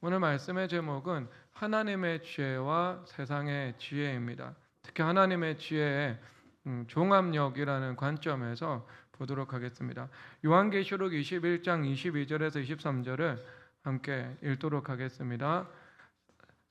오늘 말씀의 제목은 하나님의 지혜와 세상의 지혜입니다. 특히 하나님의 지혜의 종합력이라는 관점에서 보도록 하겠습니다. 요한계시록 21장 22절에서 23절을 함께 읽도록 하겠습니다.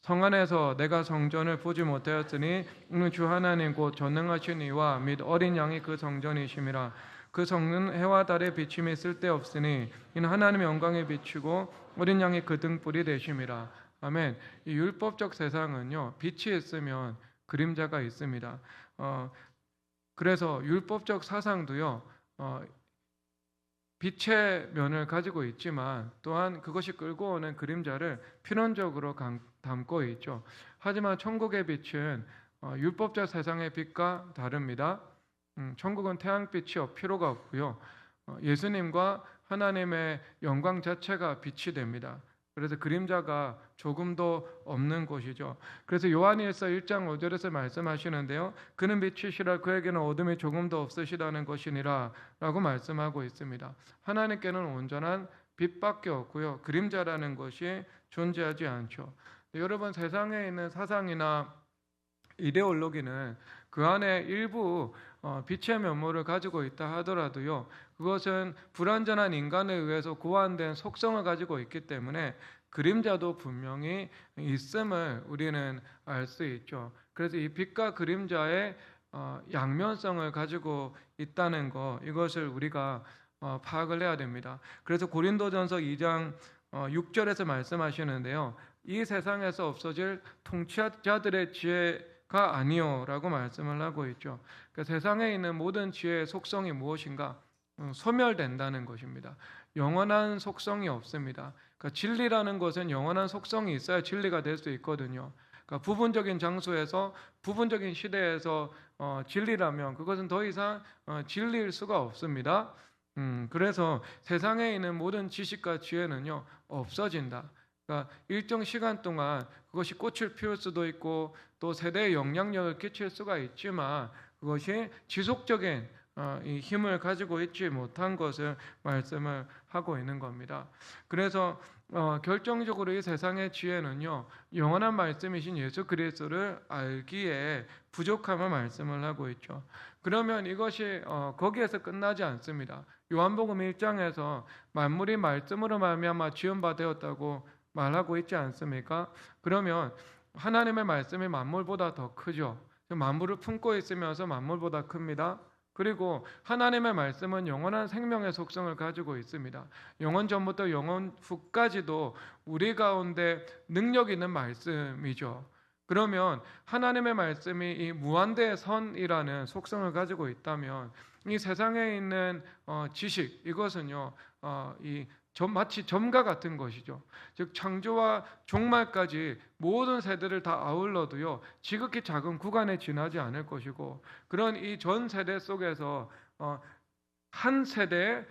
성 안에서 내가 성전을 보지 못하였으니 이는 주 하나님 곧 전능하신 이와 및 어린 양이 그 성전이심이라. 그 성은 해와 달의 비침이 쓸데없으니 이는 하나님의 영광에 비추고 어린 양이 그 등불이 되심이라. 아멘. 이 율법적 세상은요, 빛이 있으면 그림자가 있습니다. 그래서 율법적 사상도요, 빛의 면을 가지고 있지만 또한 그것이 끌고 오는 그림자를 필연적으로 담고 있죠. 하지만 천국의 빛은 율법적 세상의 빛과 다릅니다. 천국은 태양빛이 필요가 없고요. 예수님과 하나님의 영광 자체가 빛이 됩니다. 그래서 그림자가 조금도 없는 곳이죠. 그래서 요한일서 1장 5절에서 말씀하시는데요, 그는 빛이시라 그에게는 어둠이 조금도 없으시다는 것이니라 라고 말씀하고 있습니다. 하나님께는 온전한 빛밖에 없고요, 그림자라는 것이 존재하지 않죠. 여러분, 세상에 있는 사상이나 이데올로기는 그 안에 일부 빛의 면모를 가지고 있다 하더라도요, 그것은 불완전한 인간에 의해서 고안된 속성을 가지고 있기 때문에 그림자도 분명히 있음을 우리는 알 수 있죠. 그래서 이 빛과 그림자의 양면성을 가지고 있다는 것, 이것을 우리가 파악을 해야 됩니다. 그래서 고린도전서 2장 6절에서 말씀하시는데요, 이 세상에서 없어질 통치자들의 지혜가 아니요라고 말씀을 하고 있죠. 그러니까 세상에 있는 모든 지혜의 속성이 무엇인가? 소멸된다는 것입니다. 영원한 속성이 없습니다. 그러니까 진리라는 것은 영원한 속성이 있어야 진리가 될 수 있거든요. 그러니까 부분적인 장소에서 부분적인 시대에서 진리라면 그것은 더 이상 진리일 수가 없습니다. 그래서 세상에 있는 모든 지식과 지혜는요, 없어진다. 그러니까 일정 시간 동안 그것이 꽃을 피울 수도 있고 또 세대에 영향력을 끼칠 수가 있지만 그것이 지속적인 이 힘을 가지고 있지 못한 것을 말씀을 하고 있는 겁니다. 그래서 결정적으로 이 세상의 지혜는요, 영원한 말씀이신 예수 그리스도를 알기에 부족함을 말씀을 하고 있죠. 그러면 이것이 거기에서 끝나지 않습니다. 요한복음 1장에서 만물이 말씀으로 말미암아 지은 바 되었다고 말하고 있지 않습니까? 그러면 하나님의 말씀이 만물보다 더 크죠. 만물을 품고 있으면서 만물보다 큽니다. 그리고 하나님의 말씀은 영원한 생명의 속성을 가지고 있습니다. 영원 전부터 영원 후까지도 우리 가운데 능력 있는 말씀이죠. 그러면 하나님의 말씀이 이 무한대의 선이라는 속성을 가지고 있다면 이 세상에 있는 지식, 이것은요, 마치 점과 같은 것이죠. 즉 창조와 종말까지 모든 세대를 다 아울러도요, 지극히 작은 구간에 지나지 않을 것이고, 그런 이 전 세대 속에서 한 세대에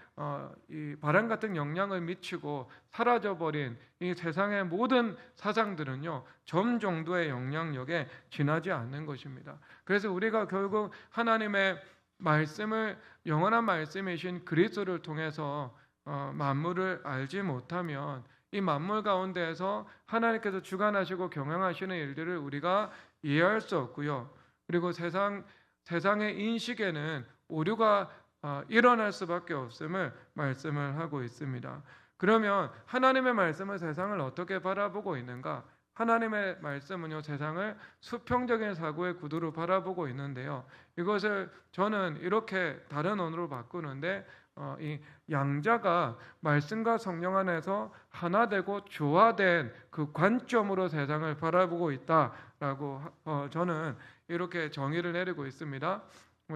이 바람 같은 영향을 미치고 사라져버린 이 세상의 모든 사상들은요, 점 정도의 영향력에 지나지 않는 것입니다. 그래서 우리가 결국 하나님의 말씀을, 영원한 말씀이신 그리스도를 통해서 만물을 알지 못하면 이 만물 가운데에서 하나님께서 주관하시고 경영하시는 일들을 우리가 이해할 수 없고요. 그리고 세상의 인식에는 오류가 일어날 수밖에 없음을 말씀을 하고 있습니다. 그러면 하나님의 말씀은 세상을 어떻게 바라보고 있는가? 하나님의 말씀은요, 세상을 수평적인 사고의 구도로 바라보고 있는데요, 이것을 저는 이렇게 다른 언어로 바꾸는데 이 양자가 말씀과 성령 안에서 하나 되고 조화된 그 관점으로 세상을 바라보고 있다라고 저는 이렇게 정의를 내리고 있습니다.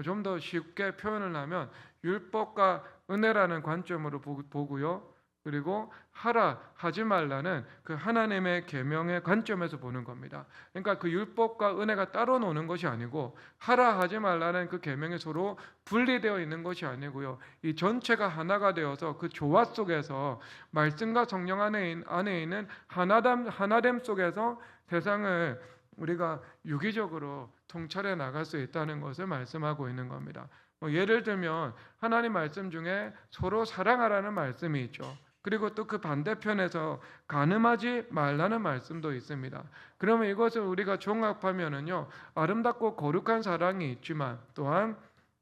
좀 더 쉽게 표현을 하면 율법과 은혜라는 관점으로 보고요, 그리고 하라 하지 말라는 그 하나님의 계명의 관점에서 보는 겁니다. 그러니까 그 율법과 은혜가 따로 노는 것이 아니고, 하라 하지 말라는 그 계명이 서로 분리되어 있는 것이 아니고요, 이 전체가 하나가 되어서 그 조화 속에서 말씀과 성령 안에 있는 하나됨 속에서 세상을 우리가 유기적으로 통찰해 나갈 수 있다는 것을 말씀하고 있는 겁니다. 예를 들면 하나님 말씀 중에 서로 사랑하라는 말씀이 있죠. 그리고 또 그 반대편에서 간음하지 말라는 말씀도 있습니다. 그러면 이것을 우리가 종합하면은요, 아름답고 거룩한 사랑이 있지만 또한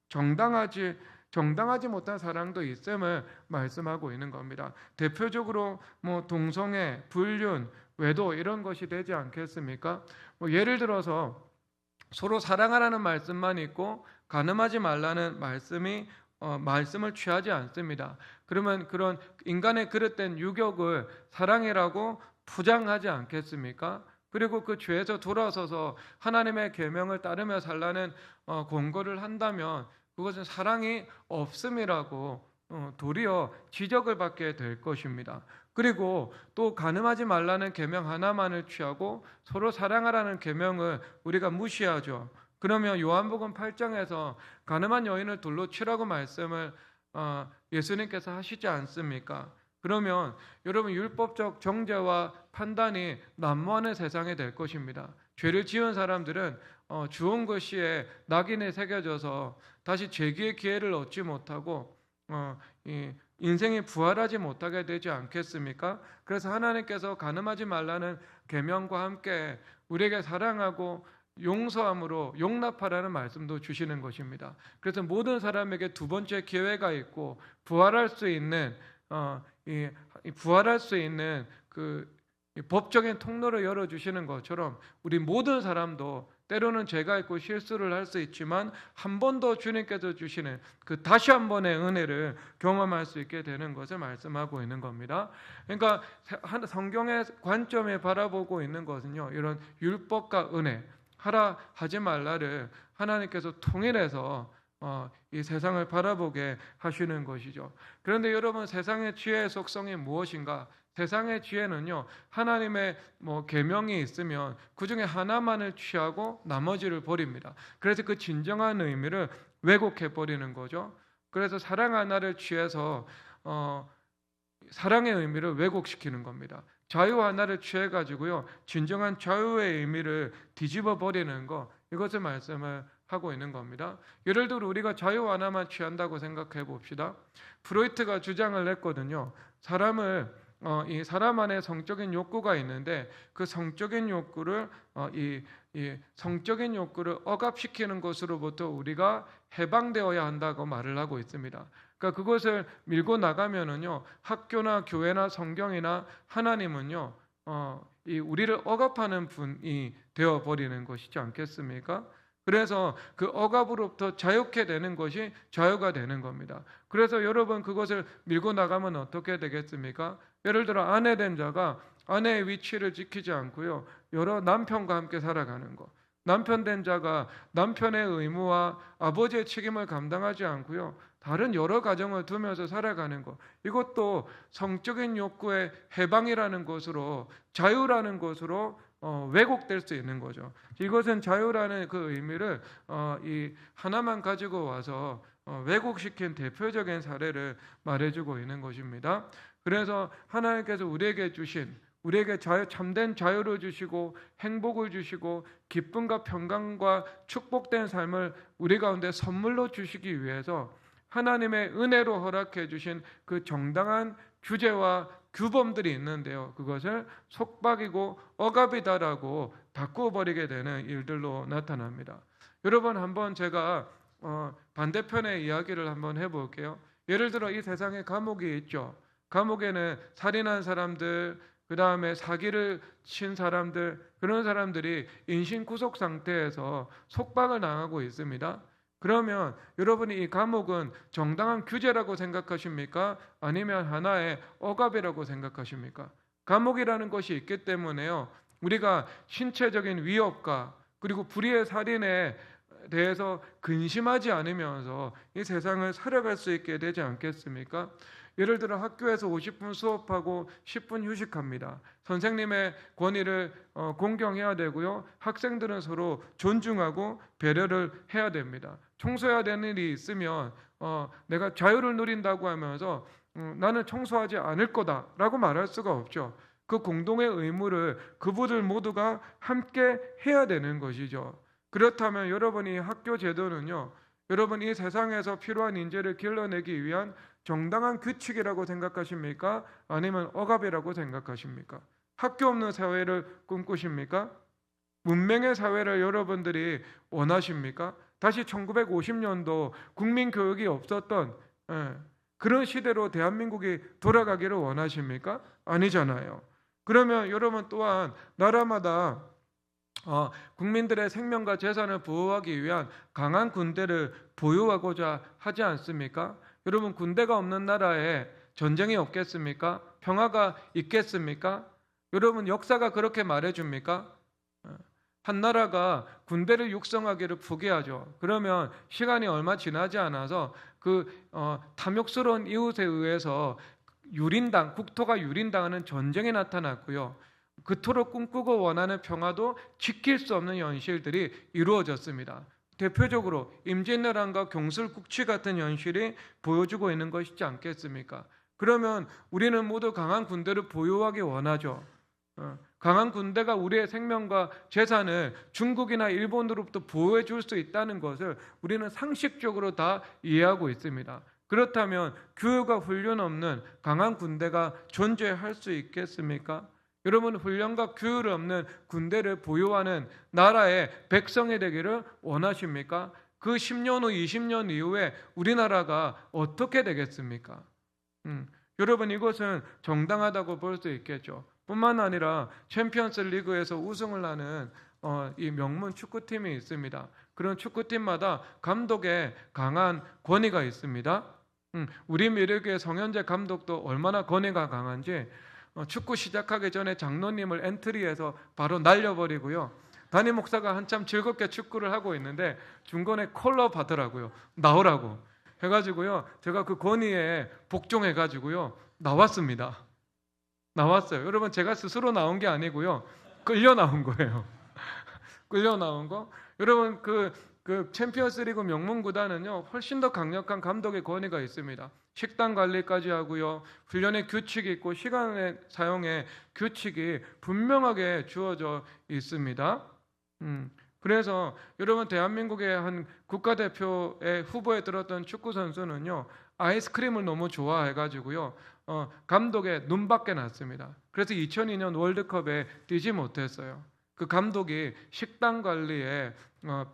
정당하지 못한 사랑도 있음을 말씀하고 있는 겁니다. 대표적으로 뭐 동성애, 불륜, 외도 이런 것이 되지 않겠습니까? 뭐 예를 들어서 서로 사랑하라는 말씀만 있고 간음하지 말라는 말씀을 취하지 않습니다. 그러면 그런 인간의 그릇된 유격을 사랑이라고 부장하지 않겠습니까? 그리고 그 죄에서 돌아서서 하나님의 계명을 따르며 살라는 권고를 한다면 그것은 사랑이 없음이라고 도리어 지적을 받게 될 것입니다. 그리고 또 간음하지 말라는 계명 하나만을 취하고 서로 사랑하라는 계명을 우리가 무시하죠. 그러면 요한복음 8장에서 간음한 여인을 돌로 치라고 말씀을 예수님께서 하시지 않습니까? 그러면 여러분 율법적 정죄와 판단이 난무하는 세상이 될 것입니다. 죄를 지은 사람들은 주온 글씨에 낙인이 새겨져서 다시 재기의 기회를 얻지 못하고 인생이 부활하지 못하게 되지 않겠습니까? 그래서 하나님께서 간음하지 말라는 계명과 함께 우리에게 사랑하고 용서함으로 용납하라는 말씀도 주시는 것입니다. 그래서 모든 사람에게 두 번째 기회가 있고 부활할 수 있는 그 법적인 통로를 열어주시는 것처럼 우리 모든 사람도 때로는 죄가 있고 실수를 할 수 있지만 한 번 더 주님께서 주시는 그 다시 한 번의 은혜를 경험할 수 있게 되는 것을 말씀하고 있는 겁니다. 그러니까 성경의 관점에 바라보고 있는 것은요, 이런 율법과 은혜, 하라 하지 말라를 하나님께서 통일해서 이 세상을 바라보게 하시는 것이죠. 그런데 여러분, 세상의 지혜의 속성이 무엇인가? 세상의 지혜는요, 하나님의 계명이 있으면 그 중에 하나만을 취하고 나머지를 버립니다. 그래서 그 진정한 의미를 왜곡해 버리는 거죠. 그래서 사랑 하나를 취해서 사랑의 의미를 왜곡시키는 겁니다. 자유 하나를 취해 가지고요, 진정한 자유의 의미를 뒤집어 버리는 거, 이것을 말씀을 하고 있는 겁니다. 예를 들어 우리가 자유 하나만 취한다고 생각해 봅시다. 프로이트가 주장을 했거든요. 이 사람 안에 성적인 욕구가 있는데 그 성적인 욕구를 성적인 욕구를 억압시키는 것으로부터 우리가 해방되어야 한다고 말을 하고 있습니다. 그러니까 그것을 밀고 나가면은요, 학교나 교회나 성경이나 하나님은요, 우리를 억압하는 분이 되어 버리는 것이지 않겠습니까? 그래서 그 억압으로부터 자유케 되는 것이 자유가 되는 겁니다. 그래서 여러분, 그것을 밀고 나가면 어떻게 되겠습니까? 예를 들어 아내 된 자가 아내의 위치를 지키지 않고요, 여러 남편과 함께 살아가는 것. 남편 된 자가 남편의 의무와 아버지의 책임을 감당하지 않고요, 다른 여러 가정을 두면서 살아가는 것. 이것도 성적인 욕구의 해방이라는 것으로, 자유라는 것으로 왜곡될 수 있는 거죠. 이것은 자유라는 그 의미를 이 하나만 가지고 와서 왜곡시킨 대표적인 사례를 말해주고 있는 것입니다. 그래서 하나님께서 우리에게 참된 자유를 주시고 행복을 주시고 기쁨과 평강과 축복된 삶을 우리 가운데 선물로 주시기 위해서 하나님의 은혜로 허락해 주신 그 정당한 규제와 규범들이 있는데요, 그것을 속박이고 억압이다라고 바꾸어버리게 되는 일들로 나타납니다. 여러분, 한번 제가 반대편의 이야기를 한번 해볼게요. 예를 들어 이 세상에 감옥이 있죠. 감옥에는 살인한 사람들, 그 다음에 사기를 친 사람들, 그런 사람들이 인신구속 상태에서 속박을 당하고 있습니다. 그러면 여러분이 이 감옥은 정당한 규제라고 생각하십니까? 아니면 하나의 억압이라고 생각하십니까? 감옥이라는 것이 있기 때문에요, 우리가 신체적인 위협과 그리고 불의의 살인에 대해서 근심하지 않으면서 이 세상을 살아갈 수 있게 되지 않겠습니까? 예를 들어 학교에서 50분 수업하고 10분 휴식합니다. 선생님의 권위를 공경해야 되고요, 학생들은 서로 존중하고 배려를 해야 됩니다. 청소해야 되는 일이 있으면 내가 자유를 누린다고 하면서 나는 청소하지 않을 거다라고 말할 수가 없죠. 그 공동의 의무를 그분들 모두가 함께 해야 되는 것이죠. 그렇다면 여러분이 학교 제도는요, 여러분 이 세상에서 필요한 인재를 길러내기 위한 정당한 규칙이라고 생각하십니까? 아니면 억압이라고 생각하십니까? 학교 없는 사회를 꿈꾸십니까? 문맹의 사회를 여러분들이 원하십니까? 다시 1950년도 국민교육이 없었던 그런 시대로 대한민국이 돌아가기를 원하십니까? 아니잖아요. 그러면 여러분 또한 나라마다 국민들의 생명과 재산을 보호하기 위한 강한 군대를 보유하고자 하지 않습니까? 여러분 군대가 없는 나라에 전쟁이 없겠습니까? 평화가 있겠습니까? 여러분 역사가 그렇게 말해줍니까? 한 나라가 군대를 육성하기를 포기하죠. 그러면 시간이 얼마 지나지 않아서 그 탐욕스러운 이웃에 의해서 국토가 유린당하는 전쟁이 나타났고요. 그토록 꿈꾸고 원하는 평화도 지킬 수 없는 현실들이 이루어졌습니다. 대표적으로 임진왜란과 경술국치 같은 현실이 보여주고 있는 것이지 않겠습니까? 그러면 우리는 모두 강한 군대를 보유하기 원하죠. 강한 군대가 우리의 생명과 재산을 중국이나 일본으로부터 보호해 줄 수 있다는 것을 우리는 상식적으로 다 이해하고 있습니다. 그렇다면 교육과 훈련 없는 강한 군대가 존재할 수 있겠습니까? 여러분 훈련과 교육을 없는 군대를 보유하는 나라의 백성이 되기를 원하십니까? 그 10년 후 20년 이후에 우리나라가 어떻게 되겠습니까? 여러분 이것은 정당하다고 볼 수 있겠죠. 뿐만 아니라 챔피언스 리그에서 우승을 하는 이 명문 축구팀이 있습니다. 그런 축구팀마다 감독의 강한 권위가 있습니다. 우리 미래교회 성현재 감독도 얼마나 권위가 강한지 축구 시작하기 전에 장로님을 엔트리에서 바로 날려버리고요. 담임 목사가 한참 즐겁게 축구를 하고 있는데 중간에 콜러 받으라고요. 나오라고 해가지고요. 제가 그 권위에 복종해가지고요. 나왔습니다. 나왔어요. 여러분 제가 스스로 나온 게 아니고요. 끌려 나온 거예요. 끌려 나온 거. 여러분 그 챔피언스리그 명문 구단은요. 훨씬 더 강력한 감독의 권위가 있습니다. 식단 관리까지 하고요. 훈련의 규칙이 있고 시간의 사용의 규칙이 분명하게 주어져 있습니다. 그래서 여러분 대한민국의 한 국가대표의 후보에 들었던 축구 선수는요. 아이스크림을 너무 좋아해가지고요. 감독의 눈밖에 났습니다. 그래서 2002년 월드컵에 뛰지 못했어요. 그 감독이 식단 관리에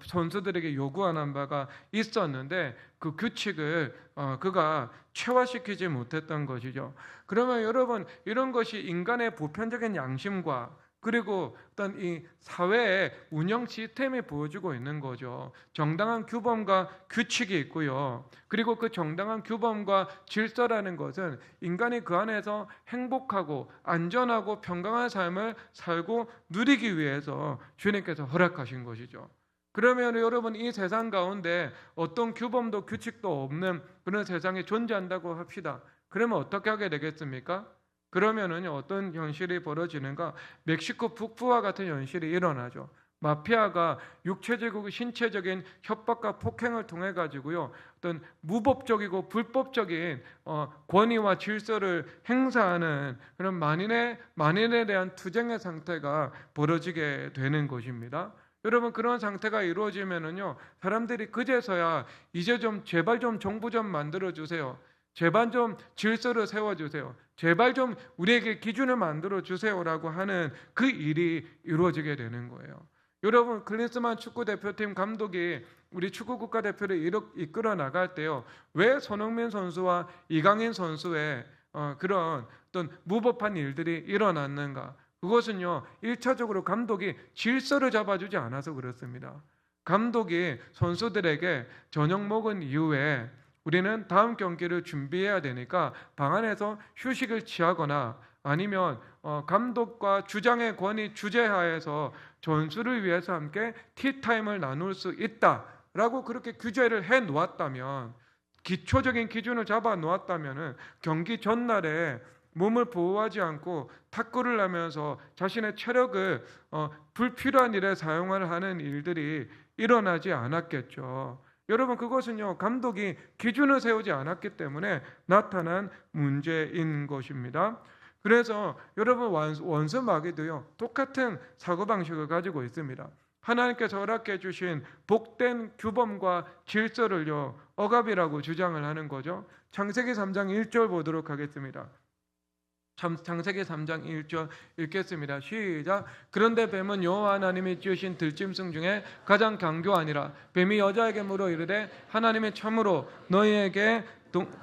선수들에게 요구하는 바가 있었는데 그 규칙을 그가 체화시키지 못했던 것이죠. 그러면 여러분 이런 것이 인간의 보편적인 양심과 그리고 어떤 이 사회의 운영 시스템이 보여주고 있는 거죠. 정당한 규범과 규칙이 있고요. 그리고 그 정당한 규범과 질서라는 것은 인간이 그 안에서 행복하고 안전하고 평강한 삶을 살고 누리기 위해서 주님께서 허락하신 것이죠. 그러면 여러분 이 세상 가운데 어떤 규범도 규칙도 없는 그런 세상이 존재한다고 합시다. 그러면 어떻게 하게 되겠습니까? 그러면은 어떤 현실이 벌어지는가? 멕시코 북부와 같은 현실이 일어나죠. 마피아가 육체적이고 신체적인 협박과 폭행을 통해 가지고요 어떤 무법적이고 불법적인 권위와 질서를 행사하는 그런 만인에 대한 투쟁의 상태가 벌어지게 되는 것입니다. 여러분 그런 상태가 이루어지면은요 사람들이 그제서야 이제 좀 제발 좀 정부 좀 만들어 주세요. 제발 좀 질서를 세워주세요. 제발 좀 우리에게 기준을 만들어 주세요라고 하는 그 일이 이루어지게 되는 거예요. 여러분 클린스만 축구대표팀 감독이 우리 축구 국가대표를 이끌어 나갈 때요. 왜 손흥민 선수와 이강인 선수의 그런 어떤 무법한 일들이 일어났는가? 그것은요. 1차적으로 감독이 질서를 잡아주지 않아서 그렇습니다. 감독이 선수들에게 저녁 먹은 이후에 우리는 다음 경기를 준비해야 되니까 방 안에서 휴식을 취하거나 아니면 감독과 주장의 권위 주재하에서 전술을 위해서 함께 티타임을 나눌 수 있다라고 그렇게 규제를 해 놓았다면 기초적인 기준을 잡아 놓았다면 경기 전날에 몸을 보호하지 않고 탁구를 하면서 자신의 체력을 불필요한 일에 사용을 하는 일들이 일어나지 않았겠죠. 여러분 그것은요 감독이 기준을 세우지 않았기 때문에 나타난 문제인 것입니다. 그래서 여러분 원수 마귀도요 똑같은 사고방식을 가지고 있습니다. 하나님께서 허락해 주신 복된 규범과 질서를요 억압이라고 주장을 하는 거죠. 창세기 3장 1절 보도록 하겠습니다. 창세기 3장 1절 읽겠습니다. 시작. 그런데 뱀은 여호와 하나님이 지으신 들짐승 중에 가장 강교하니라. 뱀이 여자에게 물어 이르되 하나님이 참으로 너희에게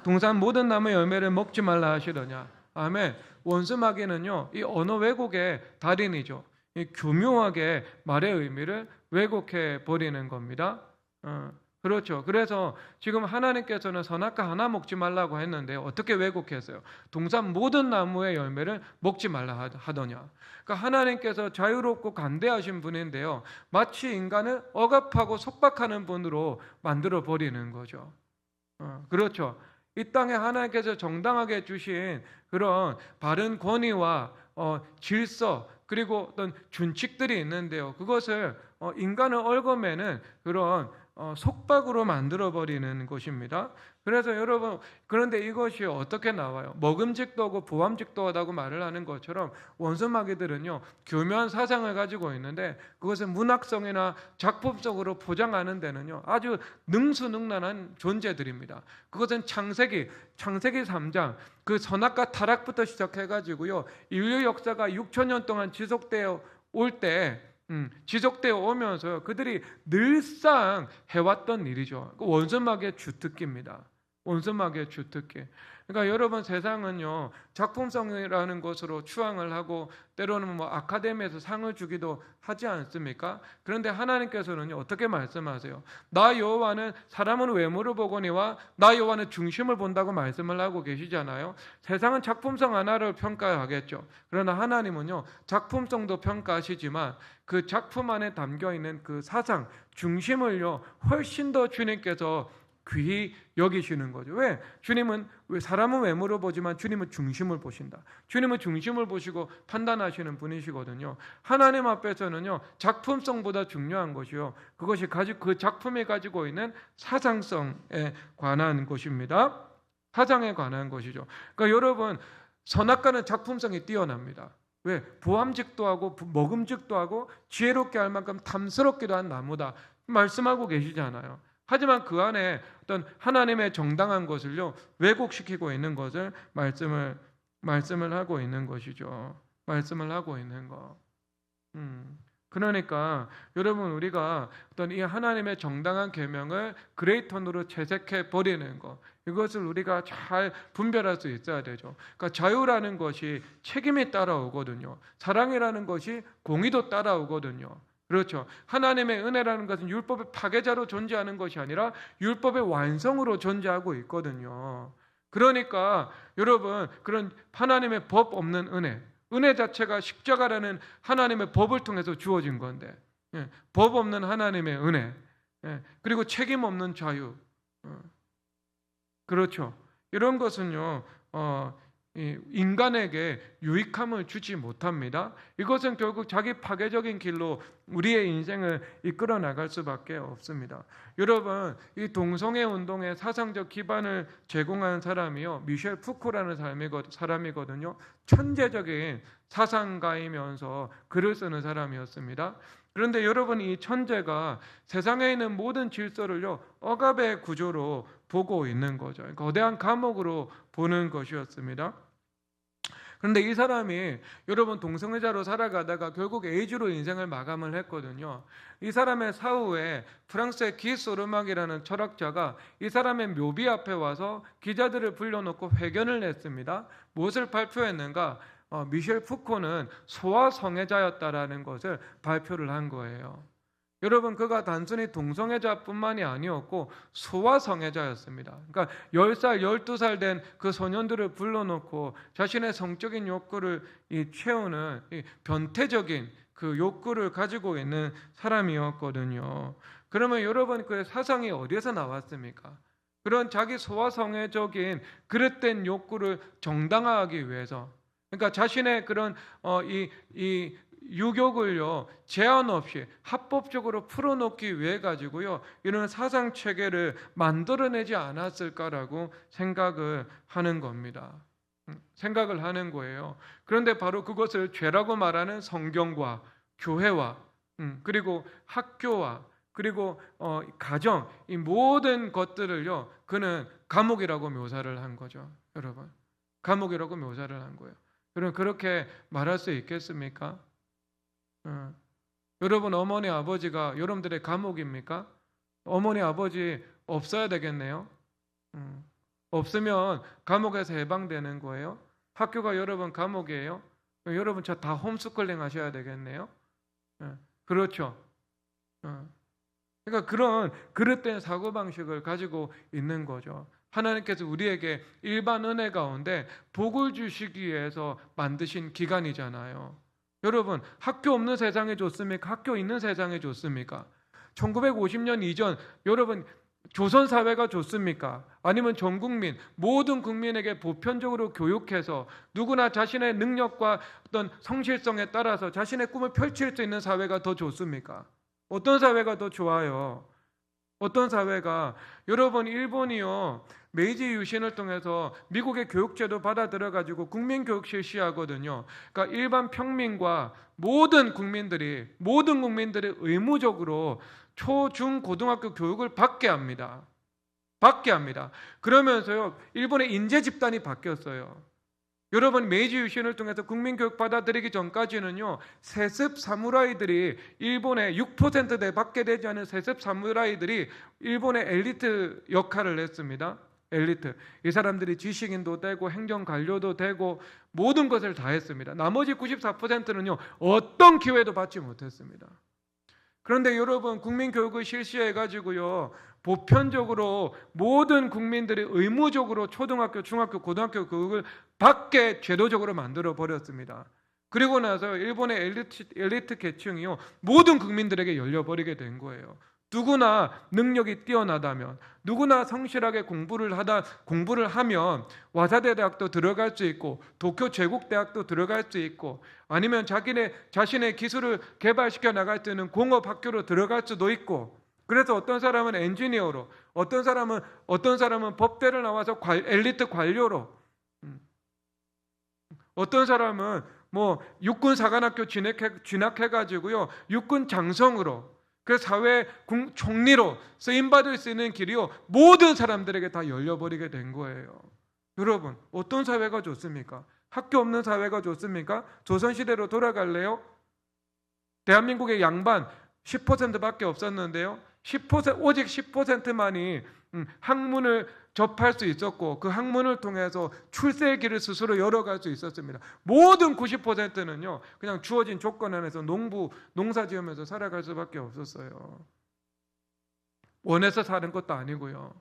동산 모든 나무의 열매를 먹지 말라 하시더냐. 아멘. 원수 마귀는요 이 언어 왜곡의 달인이죠. 이 교묘하게 말의 의미를 왜곡해 버리는 겁니다. 그렇죠. 그래서 지금 하나님께서는 선악과 하나 먹지 말라고 했는데 어떻게 왜곡했어요? 동산 모든 나무의 열매를 먹지 말라 하더냐. 그러니까 하나님께서 자유롭고 간대하신 분인데요, 마치 인간을 억압하고 속박하는 분으로 만들어 버리는 거죠. 그렇죠. 이 땅에 하나님께서 정당하게 주신 그런 바른 권위와 질서 그리고 어떤 준칙들이 있는데요, 그것을 인간을 얽어매는 그런 속박으로 만들어버리는 것입니다. 그래서 여러분, 그런데 이것이 어떻게 나와요? 먹음직도 하고 보암직도 하다고 말을 하는 것처럼 원수마귀들은요 교묘한 사상을 가지고 있는데 그것을 문학성이나 작품적으로 포장하는 데는요 아주 능수능란한 존재들입니다. 그것은 창세기 3장 그 선악과 타락부터 시작해가지고요 인류 역사가 6천년 동안 지속되어 오면서 그들이 늘상 해왔던 일이죠. 원수마귀의 주특기입니다. 원수마귀의 주특기. 그러니까 여러분, 세상은요 작품성이라는 것으로 추앙을 하고 때로는 뭐 아카데미에서 상을 주기도 하지 않습니까? 그런데 하나님께서는요 어떻게 말씀하세요? 나 여호와는 사람은 외모를 보거니와 나 여호와는 중심을 본다고 말씀을 하고 계시잖아요. 세상은 작품성 하나를 평가하겠죠. 그러나 하나님은요 작품성도 평가하시지만 그 작품 안에 담겨있는 그 사상 중심을요 훨씬 더 주님께서 귀히 여기시는 거죠. 왜? 사람은 외모를 보지만 주님은 중심을 보신다. 주님은 중심을 보시고 판단하시는 분이시거든요. 하나님 앞에서는요 작품성보다 중요한 것이요 그것이 그 작품이 가지고 있는 사상성에 관한 것입니다. 사상에 관한 것이죠. 그러니까 여러분, 선악과는 작품성이 뛰어납니다. 왜? 보암직도 하고 먹음직도 하고 지혜롭게 할 만큼 탐스럽기도 한 나무다 말씀하고 계시잖아요. 하지만 그 안에 어떤 하나님의 정당한 것을요 왜곡시키고 있는 것을 말씀을 하고 있는 것이죠. 말씀을 하고 있는 거. 그러니까 여러분, 우리가 어떤 이 하나님의 정당한 계명을 그레이톤으로 채색해 버리는 것, 이것을 우리가 잘 분별할 수 있어야 되죠. 그러니까 자유라는 것이 책임이 따라오거든요. 사랑이라는 것이 공의도 따라오거든요. 그렇죠. 하나님의 은혜라는 것은 율법의 파괴자로 존재하는 것이 아니라 율법의 완성으로 존재하고 있거든요. 그러니까 여러분, 그런 하나님의 법 없는 은혜 자체가 십자가라는 하나님의 법을 통해서 주어진 건데, 법 없는 하나님의 은혜, 그리고 책임 없는 자유, 그렇죠. 이런 것은요 인간에게 유익함을 주지 못합니다. 이것은 결국 자기 파괴적인 길로 우리의 인생을 이끌어 나갈 수밖에 없습니다. 여러분, 이 동성애 운동의 사상적 기반을 제공한 사람이요 미셸 푸코라는 사람이거든요. 천재적인 사상가이면서 글을 쓰는 사람이었습니다. 그런데 여러분, 이 천재가 세상에 있는 모든 질서를요 억압의 구조로 보고 있는 거죠. 거대한 감옥으로 보는 것이었습니다. 그런데 이 사람이 여러분 동성애자로 살아가다가 결국 에이즈로 인생을 마감을 했거든요. 이 사람의 사후에 프랑스의 기 소르막이라는 철학자가 이 사람의 묘비 앞에 와서 기자들을 불러놓고 회견을 냈습니다. 무엇을 발표했는가? 미셸 푸코는 소아성애자였다라는 것을 발표를 한 거예요. 여러분, 그가 단순히 동성애자뿐만이 아니었고 소아성애자였습니다. 그러니까 10살, 12살 된 그 소년들을 불러놓고 자신의 성적인 욕구를 채우는 변태적인 그 욕구를 가지고 있는 사람이었거든요. 그러면 여러분, 그 사상이 어디에서 나왔습니까? 그런 자기 소아성애적인 그릇된 욕구를 정당화하기 위해서, 그러니까 자신의 그런 이 유욕을요 제한 없이 합법적으로 풀어놓기 위해 가지고요 이런 사상 체계를 만들어내지 않았을까라고 생각을 하는 겁니다. 생각을 하는 거예요. 그런데 바로 그것을 죄라고 말하는 성경과 교회와 그리고 학교와 그리고 가정, 이 모든 것들을요, 그는 감옥이라고 묘사를 한 거죠. 여러분, 감옥이라고 묘사를 한 거예요. 여러분, 그렇게 말할 수 있겠습니까? 여러분, 어머니 아버지가 여러분들의 감옥입니까? 어머니 아버지 없어야 되겠네요. 없으면 감옥에서 해방되는 거예요. 학교가 여러분 감옥이에요. 여러분 저 다 홈스쿨링 하셔야 되겠네요. 그렇죠. 그러니까 그런 그릇된 사고방식을 가지고 있는 거죠. 하나님께서 우리에게 일반 은혜 가운데 복을 주시기 위해서 만드신 기간이잖아요. 여러분, 학교 없는 세상이 좋습니까? 학교 있는 세상이 좋습니까? 1950년 이전 여러분 조선 사회가 좋습니까? 아니면 전 국민 모든 국민에게 보편적으로 교육해서 누구나 자신의 능력과 어떤 성실성에 따라서 자신의 꿈을 펼칠 수 있는 사회가 더 좋습니까? 어떤 사회가 더 좋아요? 어떤 사회가 여러분 일본이요 메이지 유신을 통해서 미국의 교육제도 받아들여 가지고 국민교육 실시하거든요. 그러니까 일반 평민과 모든 국민들이 의무적으로 초, 중, 고등학교 교육을 받게 합니다. 그러면서요 일본의 인재 집단이 바뀌었어요. 여러분 메이지 유신을 통해서 국민교육 받아들이기 전까지는요 세습 사무라이들이 일본의 6%대 밖에 되지 않은 세습 사무라이들이 일본의 엘리트 역할을 했습니다. 엘리트. 이 사람들이 지식인도 되고 행정관료도 되고 모든 것을 다 했습니다. 나머지 94%는요 어떤 기회도 받지 못했습니다. 그런데 여러분 국민교육을 실시해가지고요 보편적으로 모든 국민들이 의무적으로 초등학교, 중학교, 고등학교 교육을 받게 제도적으로 만들어 버렸습니다. 그리고 나서 일본의 엘리트 계층이요 모든 국민들에게 열려버리게 된 거예요. 누구나 능력이 뛰어나다면, 누구나 성실하게 공부를 하면 와사대 대학도 들어갈 수 있고 도쿄 제국 대학도 들어갈 수 있고 아니면 자신의 기술을 개발시켜 나갈 수 있는 공업 학교로 들어갈 수도 있고 그래서 어떤 사람은 엔지니어로 어떤 사람은 법대를 나와서 엘리트 관료로 어떤 사람은 뭐 육군 사관학교 진학해 가지고요 육군 장성으로 그 사회 총리로 쓰임받을 수 있는 길이요 모든 사람들에게 다 열려버리게 된 거예요. 여러분 어떤 사회가 좋습니까? 학교 없는 사회가 좋습니까? 조선시대로 돌아갈래요? 대한민국의 양반 10%밖에 없었는데요 오직 10%만이 학문을 접할 수 있었고 그 학문을 통해서 출세의 길을 스스로 열어갈 수 있었습니다. 모든 90%는요 그냥 주어진 조건 안에서 농사 지으면서 살아갈 수밖에 없었어요. 원해서 사는 것도 아니고요.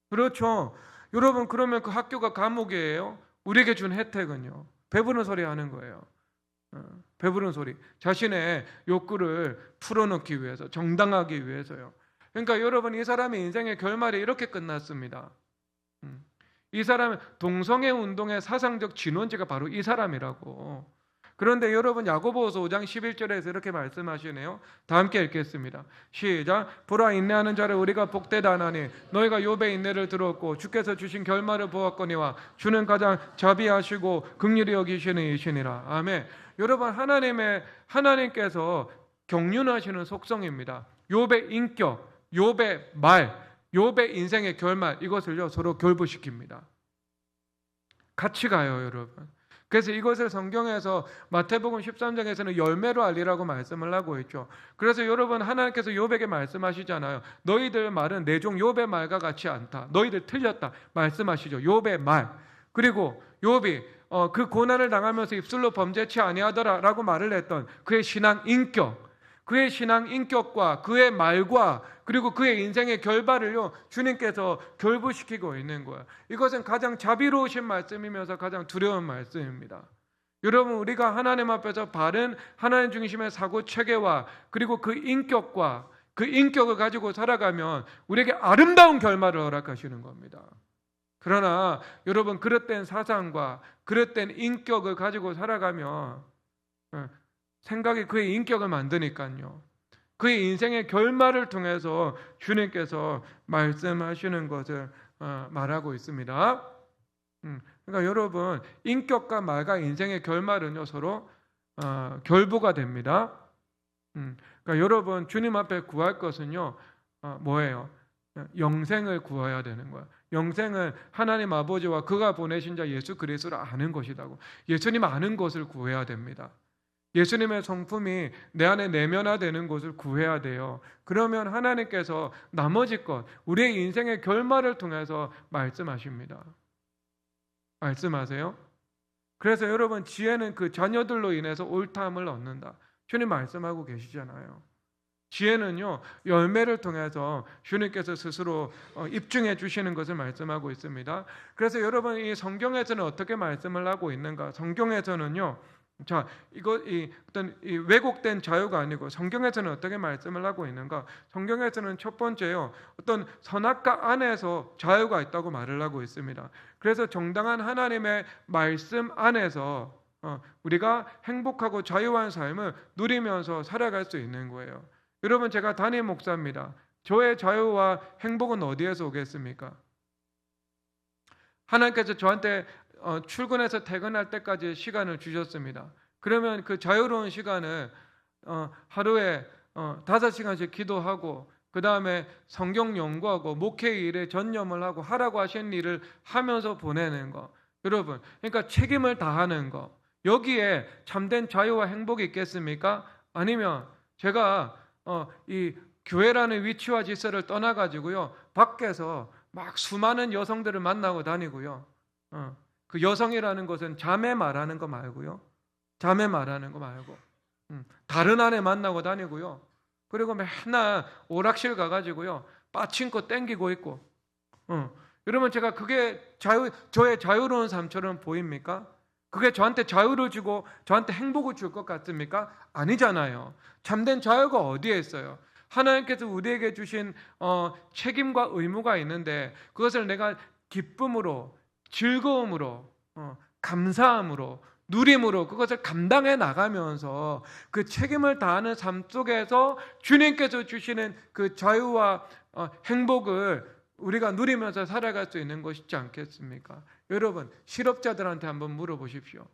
그렇죠. 여러분 그러면 그 학교가 감옥이에요? 우리에게 준 혜택은요 배부른 소리 하는 거예요. 배부른 소리. 자신의 욕구를 풀어놓기 위해서, 정당하기 위해서요. 그러니까 여러분 이 사람의 인생의 결말이 이렇게 끝났습니다. 이 사람은 동성애 운동의 사상적 진원지가 바로 이 사람이라고. 그런데 여러분 야고보서 5장 11절에서 이렇게 말씀하시네요. 다 함께 읽겠습니다. 시작. 보라 인내하는 자를 우리가 복되다 하나니 너희가 욥의 인내를 들었고 주께서 주신 결말을 보았거니와 주는 가장 자비하시고 긍휼히 여기시는 이시니라. 아멘. 여러분 하나님께서 경륜하시는 속성입니다. 욥의 인격, 욥의 말, 욥의 인생의 결말 이것을요 서로 결부시킵니다. 같이 가요, 여러분. 그래서 이것을 성경에서 마태복음 13장에서는 열매로 알리라고 말씀을 하고 있죠. 그래서 여러분 하나님께서 욥에게 말씀하시잖아요. 너희들 말은 내 종 욥의 말과 같지 않다. 너희들 틀렸다 말씀하시죠. 욥의 말. 그리고 욥이 그 고난을 당하면서 입술로 범죄치 아니하더라라고 말을 했던 그의 신앙 인격과 그의 말과 그리고 그의 인생의 결말을요 주님께서 결부시키고 있는 거예요. 이것은 가장 자비로우신 말씀이면서 가장 두려운 말씀입니다. 여러분 우리가 하나님 앞에서 바른 하나님 중심의 사고 체계와 그리고 그 인격과 그 인격을 가지고 살아가면 우리에게 아름다운 결말을 허락하시는 겁니다. 그러나 여러분 그릇된 사상과 그릇된 인격을 가지고 살아가면 생각이 그의 인격을 만드니까요. 그의 인생의 결말을 통해서 주님께서 말씀하시는 것을 말하고 있습니다. 그러니까 여러분 인격과 말과 인생의 결말은요 서로 결부가 됩니다. 그러니까 여러분 주님 앞에 구할 것은요, 뭐예요? 영생을 구해야 되는 거야. 영생은 하나님 아버지와 그가 보내신 자 예수 그리스도를 아는 것이라고. 예수님 아는 것을 구해야 됩니다. 예수님의 성품이 내 안에 내면화되는 것을 구해야 돼요. 그러면 하나님께서 나머지 것, 우리의 인생의 결말을 통해서 말씀하십니다. 말씀하세요? 그래서 여러분 지혜는 그 자녀들로 인해서 옳다함을 얻는다. 주님 말씀하고 계시잖아요. 지혜는요, 열매를 통해서 주님께서 스스로 입증해 주시는 것을 말씀하고 있습니다. 그래서 여러분 이 성경에서는 어떻게 말씀을 하고 있는가? 성경에서는요, 자, 어떤 왜곡된 자유가 아니고 성경에서는 어떻게 말씀을 하고 있는가? 성경에서는 첫 번째요, 어떤 선악과 안에서 자유가 있다고 말을 하고 있습니다. 그래서 정당한 하나님의 말씀 안에서 우리가 행복하고 자유한 삶을 누리면서 살아갈 수 있는 거예요. 여러분 제가 담임 목사입니다. 저의 자유와 행복은 어디에서 오겠습니까? 하나님께서 저한테 출근해서 퇴근할 때까지 시간을 주셨습니다. 그러면 그 자유로운 시간을 하루에 5시간씩 기도하고 그 다음에 성경 연구하고 목회 일에 전념을 하고 하라고 하신 일을 하면서 보내는 거. 여러분 그러니까 책임을 다하는 거. 여기에 참된 자유와 행복이 있겠습니까? 아니면 제가 이 교회라는 위치와 질서를 떠나가지고요 밖에서 막 수많은 여성들을 만나고 다니고요 그 여성이라는 것은 자매 말하는 거 말고요 자매 말하는 거 말고 다른 아내 만나고 다니고요 그리고 맨날 오락실 가가지고요 빠친코 땡기고 있고 여러분 제가 그게 저의 자유로운 삶처럼 보입니까? 그게 저한테 자유를 주고 저한테 행복을 줄 것 같습니까? 아니잖아요. 참된 자유가 어디에 있어요? 하나님께서 우리에게 주신 책임과 의무가 있는데 그것을 내가 기쁨으로, 즐거움으로, 감사함으로, 누림으로 그것을 감당해 나가면서 그 책임을 다하는 삶 속에서 주님께서 주시는 그 자유와 행복을 우리가 누리면서 살아갈 수 있는 것이지 않겠습니까? 여러분 실업자들한테 한번 물어보십시오.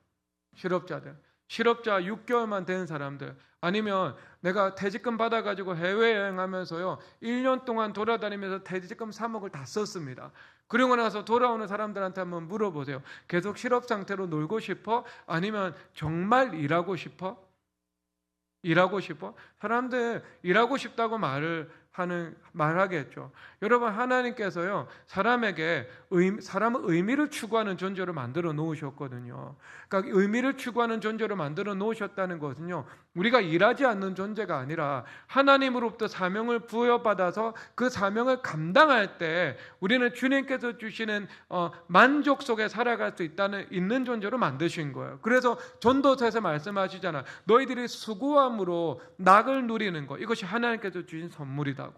실업자 6개월만 된 사람들 아니면 내가 퇴직금 받아가지고 해외여행하면서요 1년 동안 돌아다니면서 퇴직금 3억을 다 썼습니다. 그러고 나서 돌아오는 사람들한테 한번 물어보세요. 계속 실업 상태로 놀고 싶어? 아니면 정말 일하고 싶어? 일하고 싶어? 사람들 일하고 싶다고 말하겠죠. 여러분 하나님께서요 사람을 의미를 추구하는 존재로 만들어 놓으셨거든요. 그러니까 의미를 추구하는 존재로 만들어 놓으셨다는 것은요 우리가 일하지 않는 존재가 아니라 하나님으로부터 사명을 부여받아서 그 사명을 감당할 때 우리는 주님께서 주시는 만족 속에 살아갈 수 있는 존재로 만드신 거예요. 그래서 전도서에서 말씀하시잖아. 너희들이 수고함으로 낙을 누리는 것, 이것이 하나님께서 주신 선물이다고.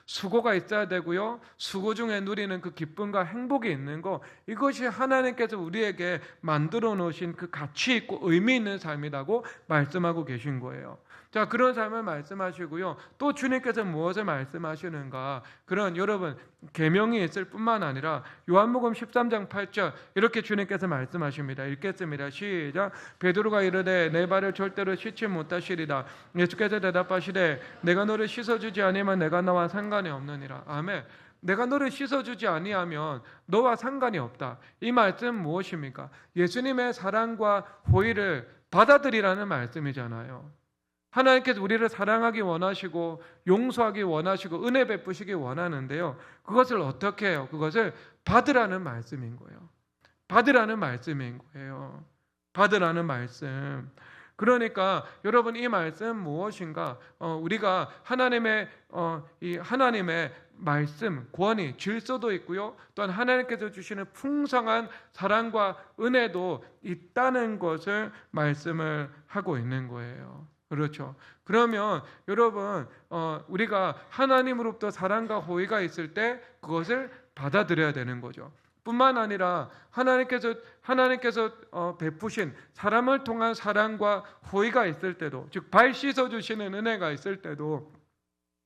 수고가 있어야 되고요 수고 중에 누리는 그 기쁨과 행복이 있는 거, 이것이 하나님께서 우리에게 만들어 놓으신 그 가치 있고 의미 있는 삶이라고 말씀하고 계신 거예요. 자, 그런 삶을 말씀하시고요 또 주님께서 무엇을 말씀하시는가, 그런 여러분 계명이 있을 뿐만 아니라 요한복음 13장 8절 이렇게 주님께서 말씀하십니다. 읽겠습니다. 시작. 베드로가 이르되 내 발을 절대로 씻지 못하시리다. 예수께서 대답하시되 내가 너를 씻어주지 아니하면 내가 나와 상관이 없느니라. 아멘. 내가 너를 씻어주지 아니하면 너와 상관이 없다. 이 말씀 무엇입니까? 예수님의 사랑과 호의를 받아들이라는 말씀이잖아요. 하나님께서 우리를 사랑하기 원하시고 용서하기 원하시고 은혜 베푸시기 원하는데요 그것을 어떻게 해요? 그것을 받으라는 말씀인 거예요. 받으라는 말씀인 거예요. 받으라는 말씀. 그러니까 여러분 이 말씀 무엇인가? 우리가 하나님의 말씀, 권위, 질서도 있고요 또한 하나님께서 주시는 풍성한 사랑과 은혜도 있다는 것을 말씀을 하고 있는 거예요. 그렇죠. 그러면 여러분 우리가 하나님으로부터 사랑과 호의가 있을 때 그것을 받아들여야 되는 거죠. 뿐만 아니라 하나님께서 베푸신 사람을 통한 사랑과 호의가 있을 때도, 즉 발 씻어주시는 은혜가 있을 때도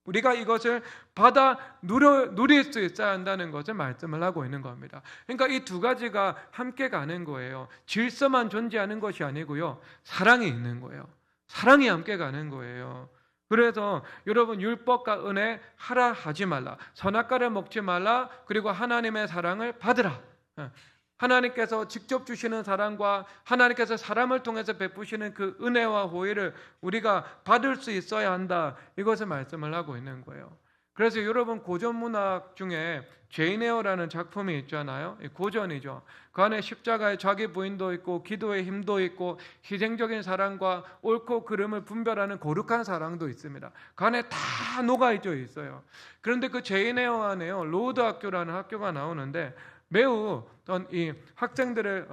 우리가 이것을 받아 누릴 수 있어야 한다는 것을 말씀을 하고 있는 겁니다. 그러니까 이 두 가지가 함께 가는 거예요. 질서만 존재하는 것이 아니고요 사랑이 있는 거예요. 사랑이 함께 가는 거예요. 그래서 여러분 율법과 은혜 하라 하지 말라, 선악과를 먹지 말라, 그리고 하나님의 사랑을 받으라. 하나님께서 직접 주시는 사랑과 하나님께서 사람을 통해서 베푸시는 그 은혜와 호의를 우리가 받을 수 있어야 한다, 이것을 말씀을 하고 있는 거예요. 그래서 여러분 고전문학 중에 제이네어라는 작품이 있잖아요. 고전이죠. 그 안에 십자가의 자기 부인도 있고 기도의 힘도 있고 희생적인 사랑과 옳고 그름을 분별하는 거룩한 사랑도 있습니다. 그 안에 다 녹아있죠 있어요. 그런데 그 제이네어 안에요, 로드 학교라는 학교가 나오는데 매우 이 학생들을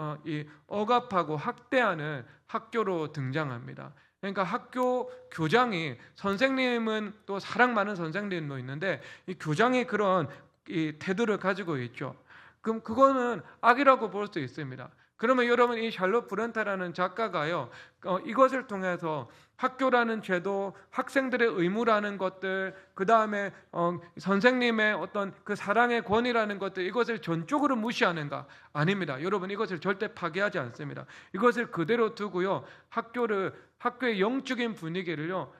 억압하고 학대하는 학교로 등장합니다. 그러니까 학교 교장이, 선생님은 또 사랑 많은 선생님도 있는데 이 교장이 그런 이 태도를 가지고 있죠. 그럼 그거는 악이라고 볼 수 있습니다. 그러면 여러분 이 샬롯 브렌타라는 작가가요, 이것을 통해서 학교라는 제도, 학생들의 의무라는 것들, 그 다음에 선생님의 어떤 그 사랑의 권위라는 것들, 이것을 전적으로 무시하는가? 아닙니다. 여러분 이것을 절대 파괴하지 않습니다. 이것을 그대로 두고요, 학교의 영적인 분위기를요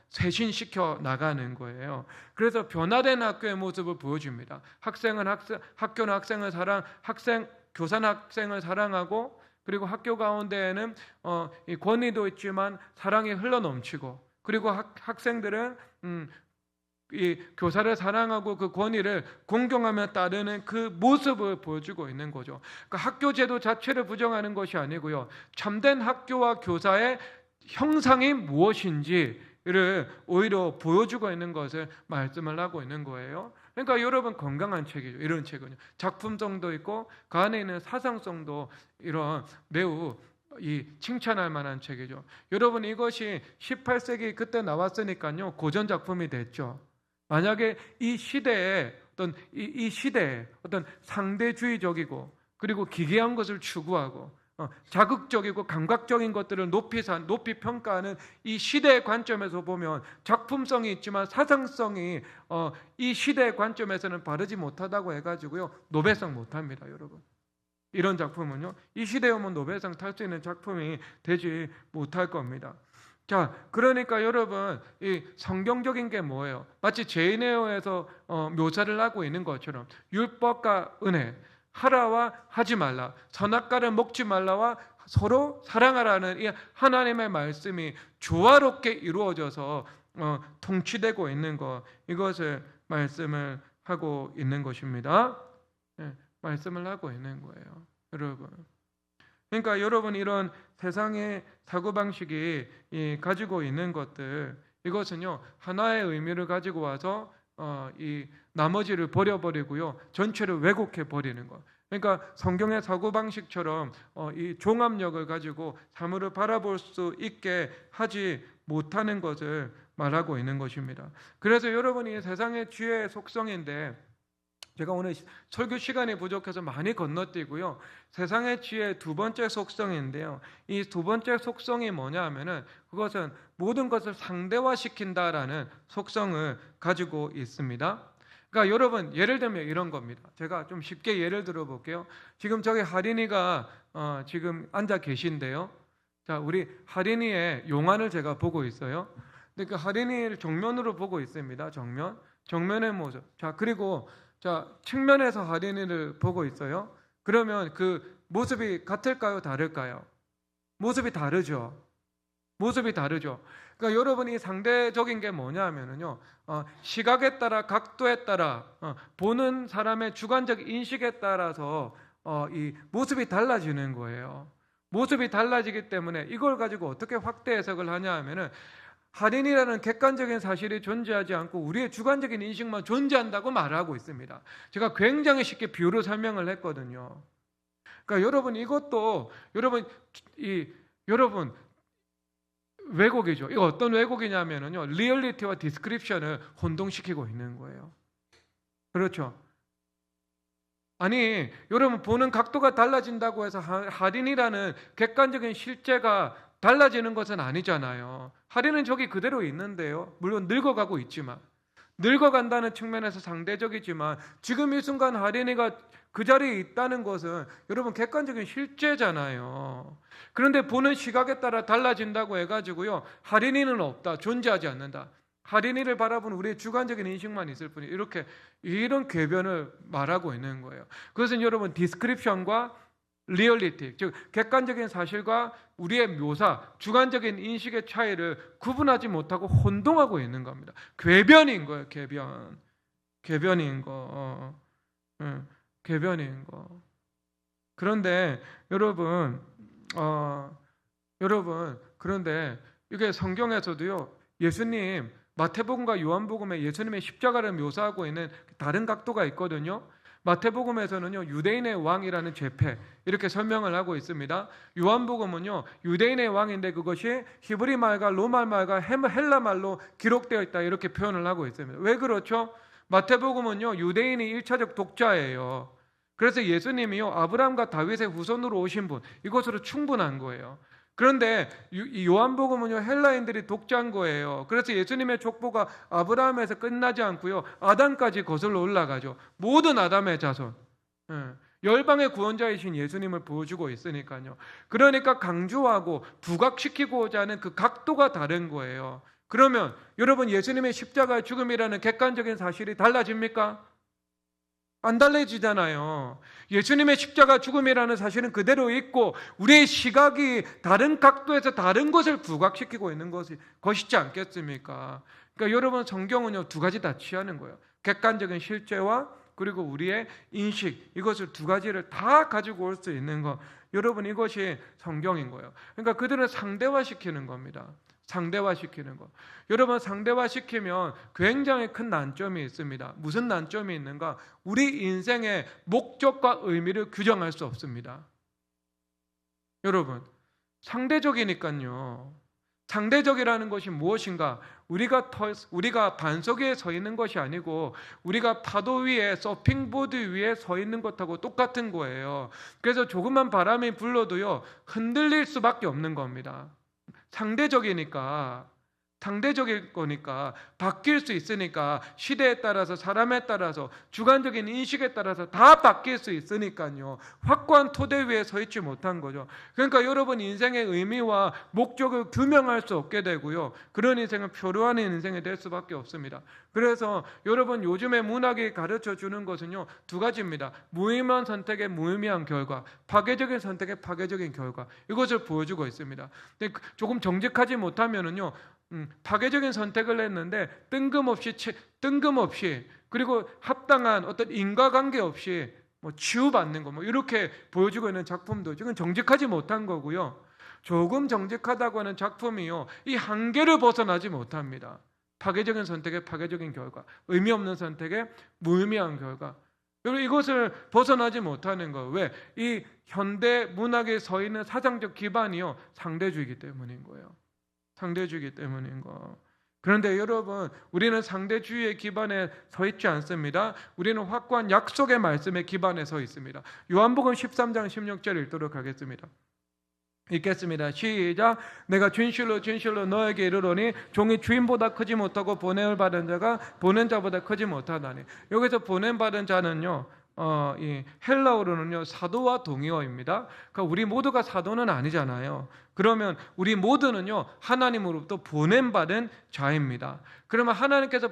쇄신시켜 나가는 거예요. 그래서 변화된 학교의 모습을 보여줍니다. 학교는 학생을 교사는 학생을 사랑하고, 그리고 학교 가운데에는 이 권위도 있지만 사랑이 흘러넘치고, 그리고 학생들은 이 교사를 사랑하고 그 권위를 공경하며 따르는 그 모습을 보여주고 있는 거죠. 그러니까 학교 제도 자체를 부정하는 것이 아니고요, 참된 학교와 교사의 형상이 무엇인지를 오히려 보여주고 있는 것을 말씀을 하고 있는 거예요. 그러니까 여러분 건강한 책이죠. 이런 책은요, 작품성도 있고 그 안에 있는 사상성도 이런 매우 칭찬할 만한 책이죠. 여러분 이것이 18세기 그때 나왔으니까요 고전 작품이 됐죠. 만약에 이 시대에 어떤 상대주의적이고 그리고 기괴한 것을 추구하고 자극적이고 감각적인 것들을 높이 평가하는 이 시대의 관점에서 보면 작품성이 있지만 사상성이 이 시대의 관점에서는 바르지 못하다고 해가지고요 노벨상 못합니다. 여러분 이런 작품은요 이 시대에 오면 노벨상 탈 수 있는 작품이 되지 못할 겁니다. 자, 그러니까 여러분 이 성경적인 게 뭐예요? 마치 제이네어에서 묘사를 하고 있는 것처럼 율법과 은혜, 하라와 하지 말라, 선악과를 먹지 말라와 서로 사랑하라는 이 하나님의 말씀이 조화롭게 이루어져서 통치되고 있는 것, 이것을 말씀을 하고 있는 것입니다. 말씀을 하고 있는 거예요, 여러분. 그러니까 여러분 이런 세상의 사고방식이 가지고 있는 것들, 이것은요 하나의 의미를 가지고 와서 이 나머지를 버려버리고요 전체를 왜곡해 버리는 것. 그러니까 성경의 사고방식처럼 이 종합력을 가지고 사물을 바라볼 수 있게 하지 못하는 것을 말하고 있는 것입니다. 그래서 여러분이 세상의 지혜의 속성인데, 제가 오늘 설교 시간이 부족해서 많이 건너뛰고요, 세상의 지혜의 두 번째 속성인데요, 이 두 번째 속성이 뭐냐 하면은 그것은 모든 것을 상대화시킨다라는 속성을 가지고 있습니다. 그러니까 여러분 예를 들면 이런 겁니다. 제가 좀 쉽게 예를 들어 볼게요. 지금 저기 하린이가 지금 앉아 계신데요, 자, 우리 하린이의 용안을 제가 보고 있어요. 근데 그 하린이를 정면으로 보고 있습니다. 정면의 모습. 자, 그리고 자, 측면에서 하린이를 보고 있어요. 그러면 그 모습이 같을까요? 다를까요? 모습이 다르죠. 그러니까 여러분이 상대적인 게 뭐냐 하면은요, 시각에 따라, 각도에 따라, 보는 사람의 주관적 인식에 따라서 이 모습이 달라지는 거예요. 모습이 달라지기 때문에 이걸 가지고 어떻게 확대 해석을 하냐 하면은 할인이라는 객관적인 사실이 존재하지 않고 우리의 주관적인 인식만 존재한다고 말하고 있습니다. 제가 굉장히 쉽게 비유로 설명을 했거든요. 그러니까 여러분 이것도 여러분 왜곡이죠. 이거 어떤 왜곡이냐면요, 리얼리티와 디스크립션을 혼동시키고 있는 거예요. 그렇죠? 아니, 여러분 보는 각도가 달라진다고 해서 할인이라는 객관적인 실제가 달라지는 것은 아니잖아요. 할인은 저기 그대로 있는데요, 물론 늙어가고 있지만 늙어간다는 측면에서 상대적이지만 지금 이 순간 할인이가 그 자리에 있다는 것은 여러분 객관적인 실제잖아요. 그런데 보는 시각에 따라 달라진다고 해가지고요, 할인이는 없다, 존재하지 않는다, 할인이를 바라보는 우리의 주관적인 인식만 있을 뿐이, 이런 궤변을 말하고 있는 거예요. 그것은 여러분 디스크립션과 리얼리티, 즉 객관적인 사실과 우리의 묘사, 주관적인 인식의 차이를 구분하지 못하고 혼동하고 있는 겁니다. 궤변인 거예요. 궤변인 거. 궤변인 거. 그런데 여러분, 그런데 이게 성경에서도요, 예수님 마태복음과 요한복음에 예수님의 십자가를 묘사하고 있는 다른 각도가 있거든요. 마태복음에서는요, 유대인의 왕이라는 죄패 이렇게 설명을 하고 있습니다. 요한복음은요, 유대인의 왕인데 그것이 히브리 말과 로마 말과 헬라 말로 기록되어 있다 이렇게 표현을 하고 있습니다. 왜 그렇죠? 마태복음은요, 유대인이 1차적 독자예요. 그래서 예수님이요, 아브라함과 다윗의 후손으로 오신 분, 이것으로 충분한 거예요. 그런데 요한복음은요, 헬라인들이 독자인 거예요. 그래서 예수님의 족보가 아브라함에서 끝나지 않고요, 아담까지 거슬러 올라가죠. 모든 아담의 자손, 열방의 구원자이신 예수님을 보여주고 있으니까요. 그러니까 강조하고 부각시키고자 하는 그 각도가 다른 거예요. 그러면 여러분, 예수님의 십자가의 죽음이라는 객관적인 사실이 달라집니까? 안 달라지잖아요. 예수님의 십자가 죽음이라는 사실은 그대로 있고 우리의 시각이 다른 각도에서 다른 것을 부각시키고 있는 것이지 않겠습니까? 그러니까 여러분, 성경은요, 두 가지 다 취하는 거예요. 객관적인 실제와 그리고 우리의 인식, 이것을 두 가지를 다 가지고 올 수 있는 것, 여러분, 이것이 성경인 거예요. 그러니까 그들은 상대화시키는 겁니다. 상대화시키는 것. 여러분, 상대화시키면 굉장히 큰 난점이 있습니다. 무슨 난점이 있는가? 우리 인생의 목적과 의미를 규정할 수 없습니다. 여러분, 상대적이니까요. 상대적이라는 것이 무엇인가? 우리가 반석 위에 서 있는 것이 아니고 우리가 파도 위에, 서핑보드 위에 서 있는 것하고 똑같은 거예요. 그래서 조금만 바람이 불러도요, 흔들릴 수밖에 없는 겁니다. 상대적일 거니까, 바뀔 수 있으니까, 시대에 따라서, 사람에 따라서, 주관적인 인식에 따라서 다 바뀔 수 있으니까요, 확고한 토대 위에 서 있지 못한 거죠. 그러니까 여러분, 인생의 의미와 목적을 규명할 수 없게 되고요, 그런 인생은 표류하는 인생이 될 수밖에 없습니다. 그래서 여러분, 요즘에 문학이 가르쳐 주는 것은요, 두 가지입니다. 무의미한 선택의 무의미한 결과, 파괴적인 선택의 파괴적인 결과, 이것을 보여주고 있습니다. 근데 조금 정직하지 못하면은요, 파괴적인 선택을 했는데 뜬금없이 그리고 합당한 어떤 인과관계 없이 치유받는 거, 이렇게 보여주고 있는 작품도 지금 정직하지 못한 거고요. 조금 정직하다고 하는 작품이요, 이 한계를 벗어나지 못합니다. 파괴적인 선택의 파괴적인 결과, 의미 없는 선택의 무의미한 결과, 이것을 벗어나지 못하는 거. 왜? 이 현대 문학에 서 있는 사상적 기반이요, 상대주의이기 때문인 거예요. 상대주의이기 때문인 거. 그런데 여러분, 우리는 상대주의의 기반에 서 있지 않습니다. 우리는 확고한 약속의 말씀의 기반에 서 있습니다. 요한복음 13장 16절 읽도록 하겠습니다. 읽겠습니다. 시작. 내가 진실로 너에게 이르노니 종이 주인보다 크지 못하고 보냄을 받은 자가 보낸 자보다 크지 못하다니. 여기서 보냄 받은 자는요, 이 헬라어로는요, 사도와 동의어입니다. 그러니까 우리 모두가 사도는 아니잖아요. 그러면 우리 모두는요, 하나님으로부터 보냄받은 자입니다. 그러면 하나님께서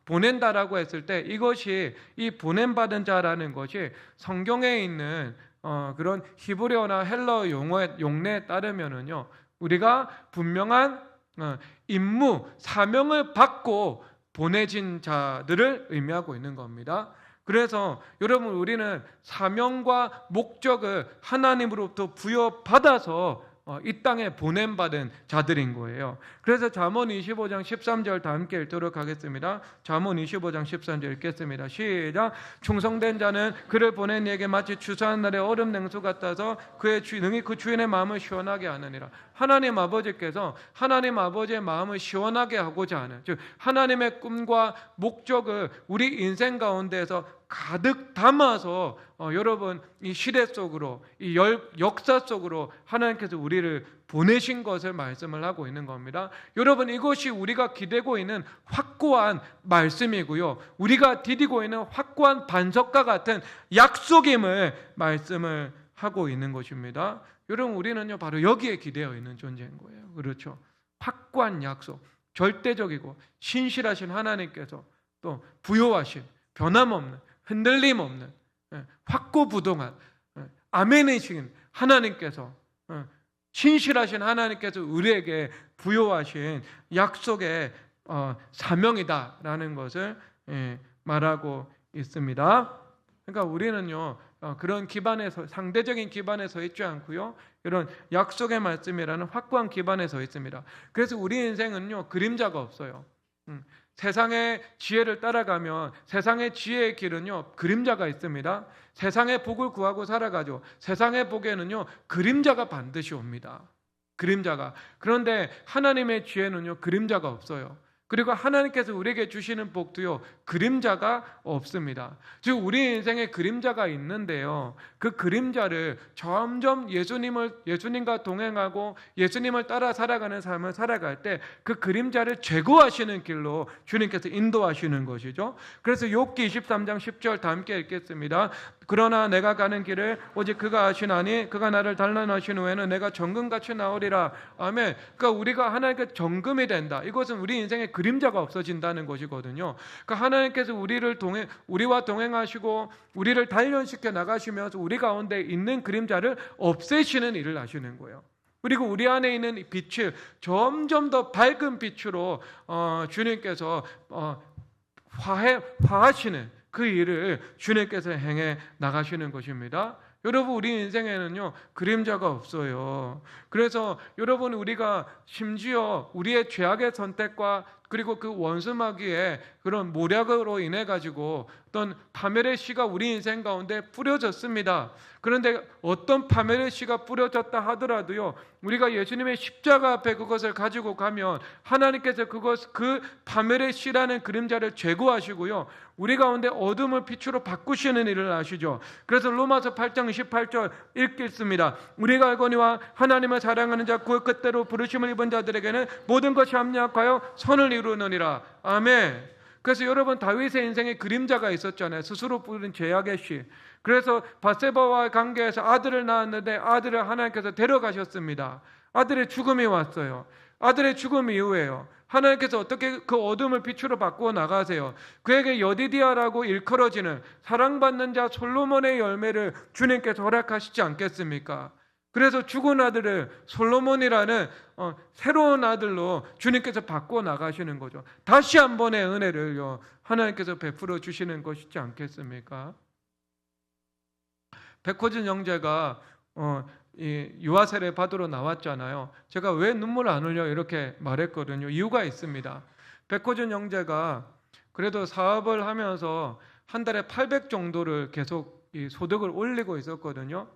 보낸다라고 했을 때, 이것이, 이 보냄받은 자라는 것이 성경에 있는 그런 히브리어나 헬라어 용례에 따르면은요, 우리가 분명한 임무, 사명을 받고 보내진 자들을 의미하고 있는 겁니다. 그래서 여러분, 우리는 사명과 목적을 하나님으로부터 부여받아서 이 땅에 보냄받은 자들인 거예요. 그래서 잠언 25장 13절 다 함께 읽도록 하겠습니다. 잠언 25장 13절 읽겠습니다. 시작. 충성된 자는 그를 보낸 이에게 마치 추수한 날의 얼음 냉수 같아서 능히 그 주인의 마음을 시원하게 하느니라. 하나님 아버지께서 하나님 아버지의 마음을 시원하게 하고자 하는, 즉 하나님의 꿈과 목적을 우리 인생 가운데에서 가득 담아서 여러분 이 시대 속으로, 이 역사 속으로 하나님께서 우리를 보내신 것을 말씀을 하고 있는 겁니다. 여러분, 이것이 우리가 기대고 있는 확고한 말씀이고요, 우리가 디디고 있는 확고한 반석과 같은 약속임을 말씀을 하고 있는 것입니다. 여러분, 우리는요 바로 여기에 기대어 있는 존재인 거예요. 그렇죠? 확고한 약속, 절대적이고 신실하신 하나님께서 또 부요하신, 변함없는, 흔들림 없는, 확고부동한, 아멘이신 하나님께서, 신실하신 하나님께서 우리에게 부요하신 약속의 사명이다라는 것을 말하고 있습니다. 그러니까 우리는요 그런 기반에서, 상대적인 기반에 서 있지 않고요, 이런 약속의 말씀이라는 확고한 기반에 서 있습니다. 그래서 우리 인생은요 그림자가 없어요. 세상의 지혜를 따라가면 세상의 지혜의 길은요 그림자가 있습니다. 세상의 복을 구하고 살아가죠. 세상의 복에는요 그림자가 반드시 옵니다. 그림자가. 그런데 하나님의 지혜는요 그림자가 없어요. 그리고 하나님께서 우리에게 주시는 복도요 그림자가 없습니다. 즉 우리 인생에 그림자가 있는데요, 그 그림자를 점점 예수님과 동행하고 예수님을 따라 살아가는 삶을 살아갈 때 그 그림자를 제거하시는 길로 주님께서 인도하시는 것이죠. 그래서 욥기 23장 10절 다 함께 읽겠습니다. 그러나 내가 가는 길을 오직 그가 아시나니 그가 나를 단련하신 후에는 내가 정금같이 나오리라. 아멘. 그러니까 우리가 하나님께 정금이 된다. 이것은 우리 인생에 그림자가 없어진다는 것이거든요. 그러니까 하나님께서 우리와 동행하시고 우리를 단련시켜 나가시면서 우리 가운데 있는 그림자를 없애시는 일을 하시는 거예요. 그리고 우리 안에 있는 빛을 점점 더 밝은 빛으로 주님께서 화하시는 그 일을 주님께서 행해 나가시는 것입니다. 여러분, 우리 인생에는요 그림자가 없어요. 그래서 여러분, 우리가 심지어 우리의 죄악의 선택과 그리고 그 원수마귀의 그런 모략으로 인해 가지고 어떤 파멸의 씨가 우리 인생 가운데 뿌려졌습니다. 그런데 어떤 파멸의 씨가 뿌려졌다 하더라도요, 우리가 예수님의 십자가 앞에 그것을 가지고 가면 하나님께서 그 파멸의 씨라는 그림자를 제거하시고요, 우리 가운데 어둠을 빛으로 바꾸시는 일을 하시죠. 그래서 로마서 8장 28절 읽겠습니다. 우리가 알거니와 하나님을 사랑하는 자 그 끝대로 부르심을 입은 자들에게는 모든 것이 합력하여 선을 이루느니라. 아멘. 그래서 여러분, 다윗의 인생에 그림자가 있었잖아요. 스스로 부른 죄악의 씨. 그래서 바세바와의 관계에서 아들을 낳았는데 아들을 하나님께서 데려가셨습니다. 아들의 죽음이 왔어요. 아들의 죽음 이후에요, 하나님께서 어떻게 그 어둠을 빛으로 바꾸어 나가세요. 그에게 여디디아라고 일컬어지는 사랑받는 자 솔로몬의 열매를 주님께서 허락하시지 않겠습니까? 그래서 죽은 아들을 솔로몬이라는 새로운 아들로 주님께서 바꾸어 나가시는 거죠. 다시 한 번의 은혜를요 하나님께서 베풀어 주시는 것이지 않겠습니까? 백호준 형제가 이 유아 세례 받으러 나왔잖아요. 제가 왜 눈물 안 흘려 이렇게 말했거든요. 이유가 있습니다. 백호준 형제가 그래도 사업을 하면서 한 달에 800 정도를 계속 이 소득을 올리고 있었거든요.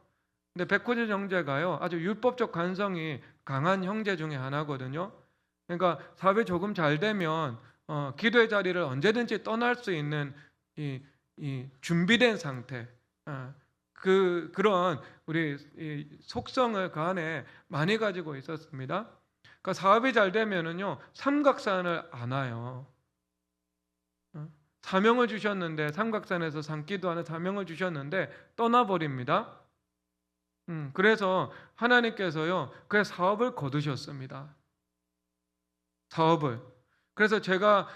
근데 백호준 형제가요 아주 율법적 관성이 강한 형제 중에 하나거든요. 그러니까 사업이 조금 잘 되면 기도의 자리를 언제든지 떠날 수 있는 이 준비된 상태, 그런 우리 속성을 그 안에 많이 가지고 있었습니다. 그러니까 사업이 잘 되면은요 삼각산을 안 와요. 사명을 주셨는데, 삼각산에서 산기도하는 사명을 주셨는데 떠나버립니다. 그래서 하나님께서요 그 사업을 거두셨습니다. 사업을. 그래서 제가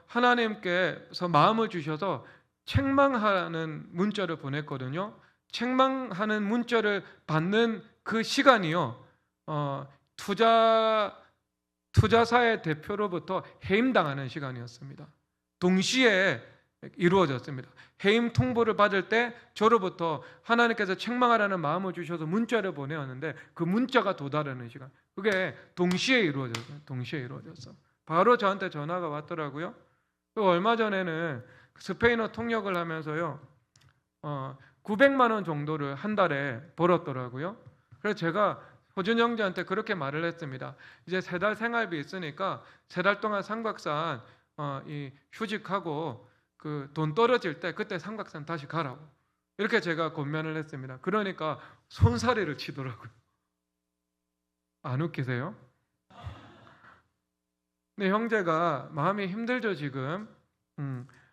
하나님께서 마음을 주셔서 책망하는 문자를 보냈거든요. 책망하는 문자를 받는 그 시간이요 투자사의 대표로부터 해임당하는 시간이었습니다. 동시에 이루어졌습니다. 해임 통보를 받을 때 저로부터 하나님께서 책망하라는 마음을 주셔서 문자를 보내었는데 그 문자가 도달하는 시간, 그게 동시에 이루어졌어요. 동시에 이루어졌어. 바로 저한테 전화가 왔더라고요. 얼마 전에는 스페인어 통역을 하면서요 900만 원 정도를 한 달에 벌었더라고요. 그래서 제가 호준 형제한테 그렇게 말을 했습니다. 이제 3달 생활비 있으니까 3달 동안 삼각산 휴직하고 그 돈 떨어질 때 그때 삼각산 다시 가라고 이렇게 제가 권면을 했습니다. 그러니까 손사래를 치더라고요. 안 웃기세요? 근데 형제가 마음이 힘들죠 지금.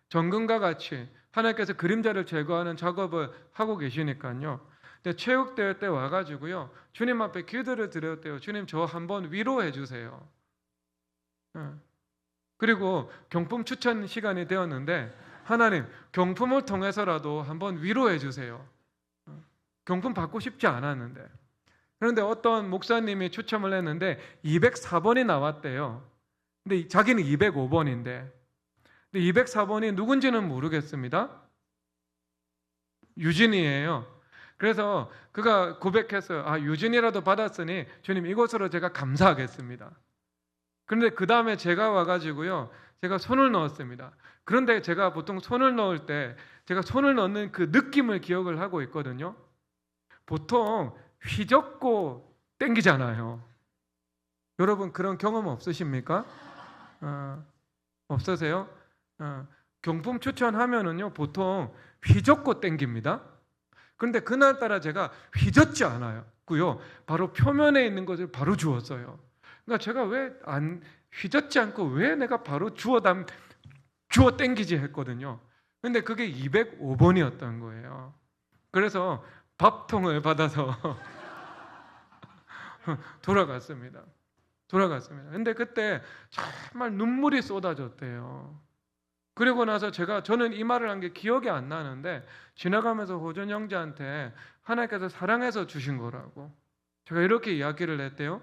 정금과 같이 하나님께서 그림자를 제거하는 작업을 하고 계시니까요. 근데 체육대회 때 와가지고요 주님 앞에 기도를 드렸대요. 주님 저 한번 위로해 주세요. 그리고 경품 추천 시간이 되었는데 하나님 경품을 통해서라도 한번 위로해 주세요. 경품 받고 싶지 않았는데. 그런데 어떤 목사님이 추첨을 했는데 204번이 나왔대요. 근데 자기는 205번인데 204번이 누군지는 모르겠습니다. 유진이에요. 그래서 그가 고백했어요. 유진이라도 받았으니 주님 이것으로 제가 감사하겠습니다. 그런데 그 다음에 제가 와가지고요 제가 손을 넣었습니다. 그런데 제가 보통 손을 넣을 때 제가 손을 넣는 그 느낌을 기억을 하고 있거든요. 보통 휘젓고 땡기잖아요. 여러분 그런 경험 없으십니까? 없으세요? 경품 추천하면은요 보통 휘젓고 땡깁니다. 그런데 그날따라 제가 휘젓지 않았고요 바로 표면에 있는 것을 바로 주었어요. 그러니까 제가 왜 안 휘젓지 않고 왜 내가 바로 주워 땡기지 했거든요. 근데 그게 205번이었던 거예요. 그래서 밥통을 받아서 돌아갔습니다. 근데 그때 정말 눈물이 쏟아졌대요. 그리고 나서 저는 이 말을 한 게 기억이 안 나는데 지나가면서 호준 형제한테 하나님께서 사랑해서 주신 거라고 제가 이렇게 이야기를 했대요.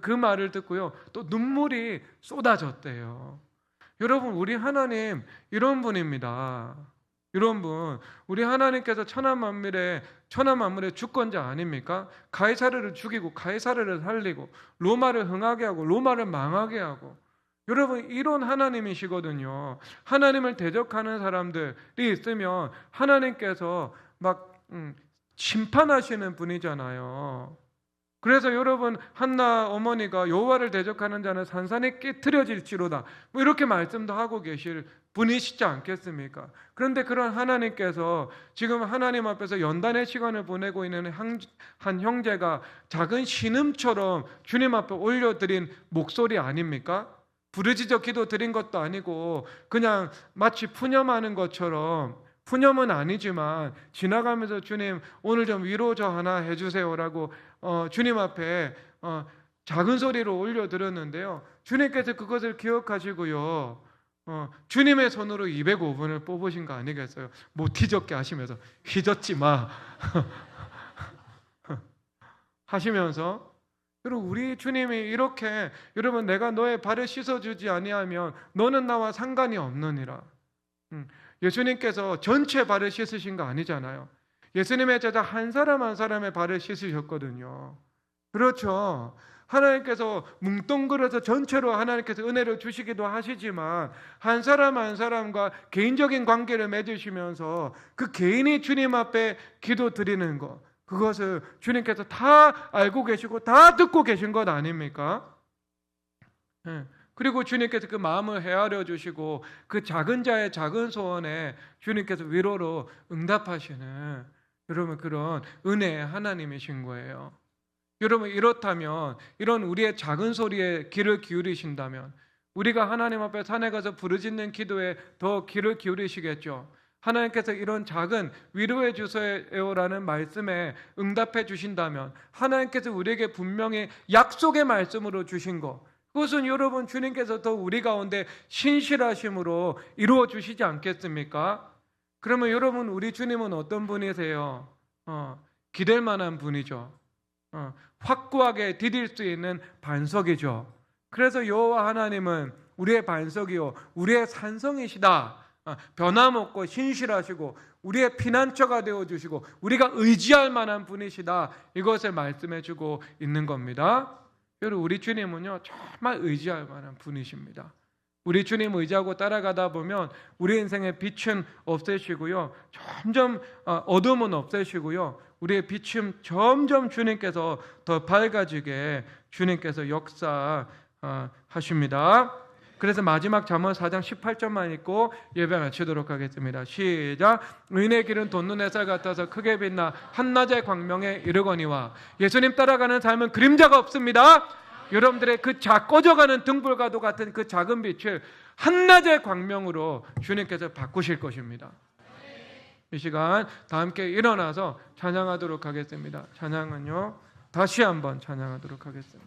그 말을 듣고요 또 눈물이 쏟아졌대요. 여러분 우리 하나님 이런 분입니다. 이런 분, 우리 하나님께서 천하만물의 주권자 아닙니까? 가이사르를 죽이고 가이사르를 살리고 로마를 흥하게 하고 로마를 망하게 하고, 여러분 이런 하나님이시거든요. 하나님을 대적하는 사람들이 있으면 하나님께서 막 심판하시는 분이잖아요. 그래서 여러분 한나 어머니가 여호와를 대적하는 자는 산산이 깨트려질지로다 뭐 이렇게 말씀도 하고 계실 분이시지 않겠습니까? 그런데 그런 하나님께서 지금 하나님 앞에서 연단의 시간을 보내고 있는 한 형제가 작은 신음처럼 주님 앞에 올려드린 목소리 아닙니까? 부르짖어 기도 드린 것도 아니고 그냥 마치 푸념하는 것처럼, 푸념은 아니지만 지나가면서 주님 오늘 좀 위로 저 하나 해주세요라고 주님 앞에 작은 소리로 올려드렸는데요. 주님께서 그것을 기억하시고요. 주님의 손으로 205번을 뽑으신 거 아니겠어요? 못 휘젓게 하시면서 휘젓지 마 하시면서, 그리고 우리 주님이 이렇게, 여러분 내가 너의 발을 씻어주지 아니하면 너는 나와 상관이 없느니라. 예수님께서 전체 발을 씻으신 거 아니잖아요. 예수님의 제자 한 사람 한 사람의 발을 씻으셨거든요. 그렇죠. 하나님께서 뭉뚱그려서 전체로 하나님께서 은혜를 주시기도 하시지만 한 사람 한 사람과 개인적인 관계를 맺으시면서 그 개인이 주님 앞에 기도 드리는 것, 그것을 주님께서 다 알고 계시고 다 듣고 계신 것 아닙니까? 그리고 주님께서 그 마음을 헤아려 주시고 그 작은 자의 작은 소원에 주님께서 위로로 응답하시는, 여러분 그런 은혜의 하나님이신 거예요. 여러분 이렇다면, 이런 우리의 작은 소리에 귀를 기울이신다면 우리가 하나님 앞에 산에 가서 부르짖는 기도에 더 귀를 기울이시겠죠. 하나님께서 이런 작은 위로해 주세요라는 말씀에 응답해 주신다면 하나님께서 우리에게 분명히 약속의 말씀으로 주신 것, 그것은 여러분 주님께서 더 우리 가운데 신실하심으로 이루어 주시지 않겠습니까? 그러면 여러분 우리 주님은 어떤 분이세요? 기댈 만한 분이죠. 확고하게 디딜 수 있는 반석이죠. 그래서 여호와 하나님은 우리의 반석이요 우리의 산성이시다. 변함없고 신실하시고 우리의 피난처가 되어주시고 우리가 의지할 만한 분이시다. 이것을 말씀해주고 있는 겁니다. 여러분 우리 주님은요 정말 의지할 만한 분이십니다. 우리 주님 의지하고 따라가다 보면 우리 인생의 빛은 없애시고요, 점점 어둠은 없애시고요, 우리의 빛은 점점 주님께서 더 밝아지게 주님께서 역사하십니다. 그래서 마지막 잠언 4장 18절만 읽고 예배 마치도록 하겠습니다. 시작. 의인의 길은 돋는 햇살 같아서 크게 빛나 한낮의 광명에 이르거니와. 예수님 따라가는 삶은 그림자가 없습니다. 여러분들의 그 꺼져가는 등불과도 같은 그 작은 빛을 한낮의 광명으로 주님께서 바꾸실 것입니다. 이 시간 다 함께 일어나서 찬양하도록 하겠습니다. 찬양은요, 다시 한번 찬양하도록 하겠습니다.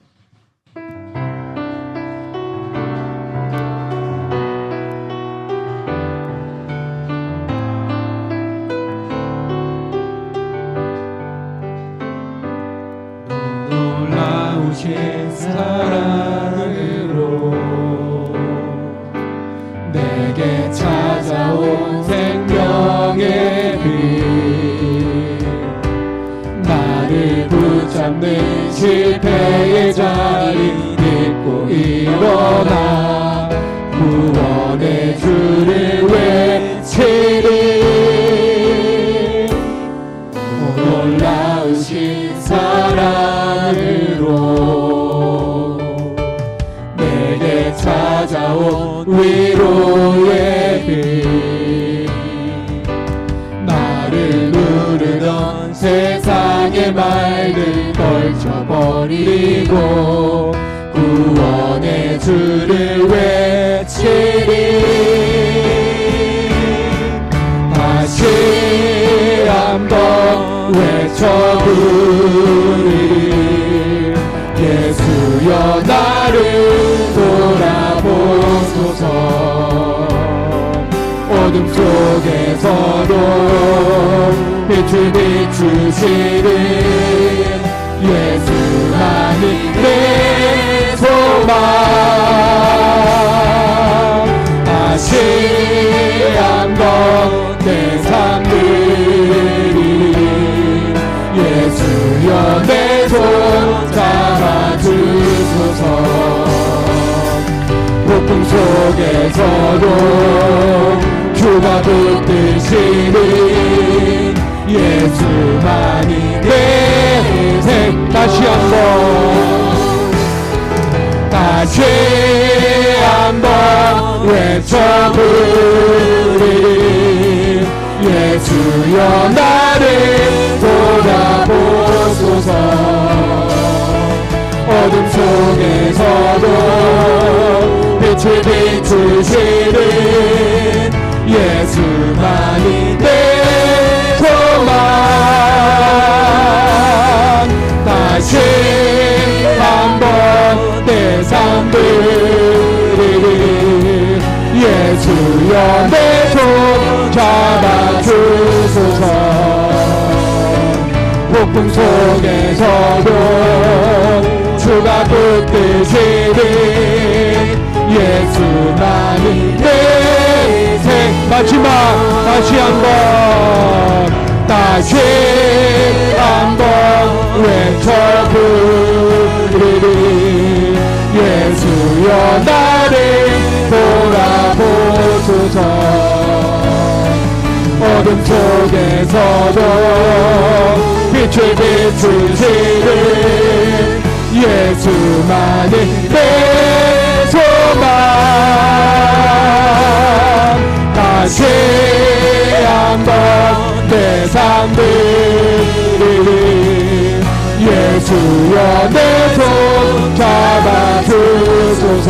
놀라우신 사랑으로 내게 찾아온 생명의 빛, 나를 붙잡는 실패의 자리 딛고 일어나 구원의 주를 외치리. 놀라우신 사랑으로 내게 찾아온 위로의 빛, 나를 누르던 세상의 말들 걸쳐버리고 구원의 주를 외치리. 다시 한번 외쳐부리리. 예수여 나를 돌아보소서. 어둠 속에서도 빛을 비추시는 예수만이 내 소망. 다시 한번 내 삶 드리리. 예수여 내 손 잡아주소서. 폭풍 속에서도 주가 붙드시는 예수만이 내 생. 다시 한번 외쳐부리리. 예수여 나를 돌아보소서. 어둠 속에서도 빛을 비추시는 예수만이 내 소망. 다시 한번 내 삶 드리리. 예수여 내 손 잡아주소서. 폭풍 속에서도 주가 붙드시는 예수만이 내 생. 마지막 다시 한번 외쳐부리리. 예수여 나를 돌아보소서. 어둠 속에서도 빛을 비추시는 예수만이 내 소망. 다시 한번 내 삶 드리리. 예수여 내 손 잡아주소서.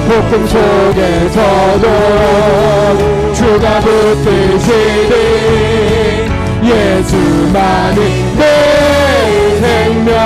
폭풍 속에서도 주가 붙드시는 예수만이 내 생명.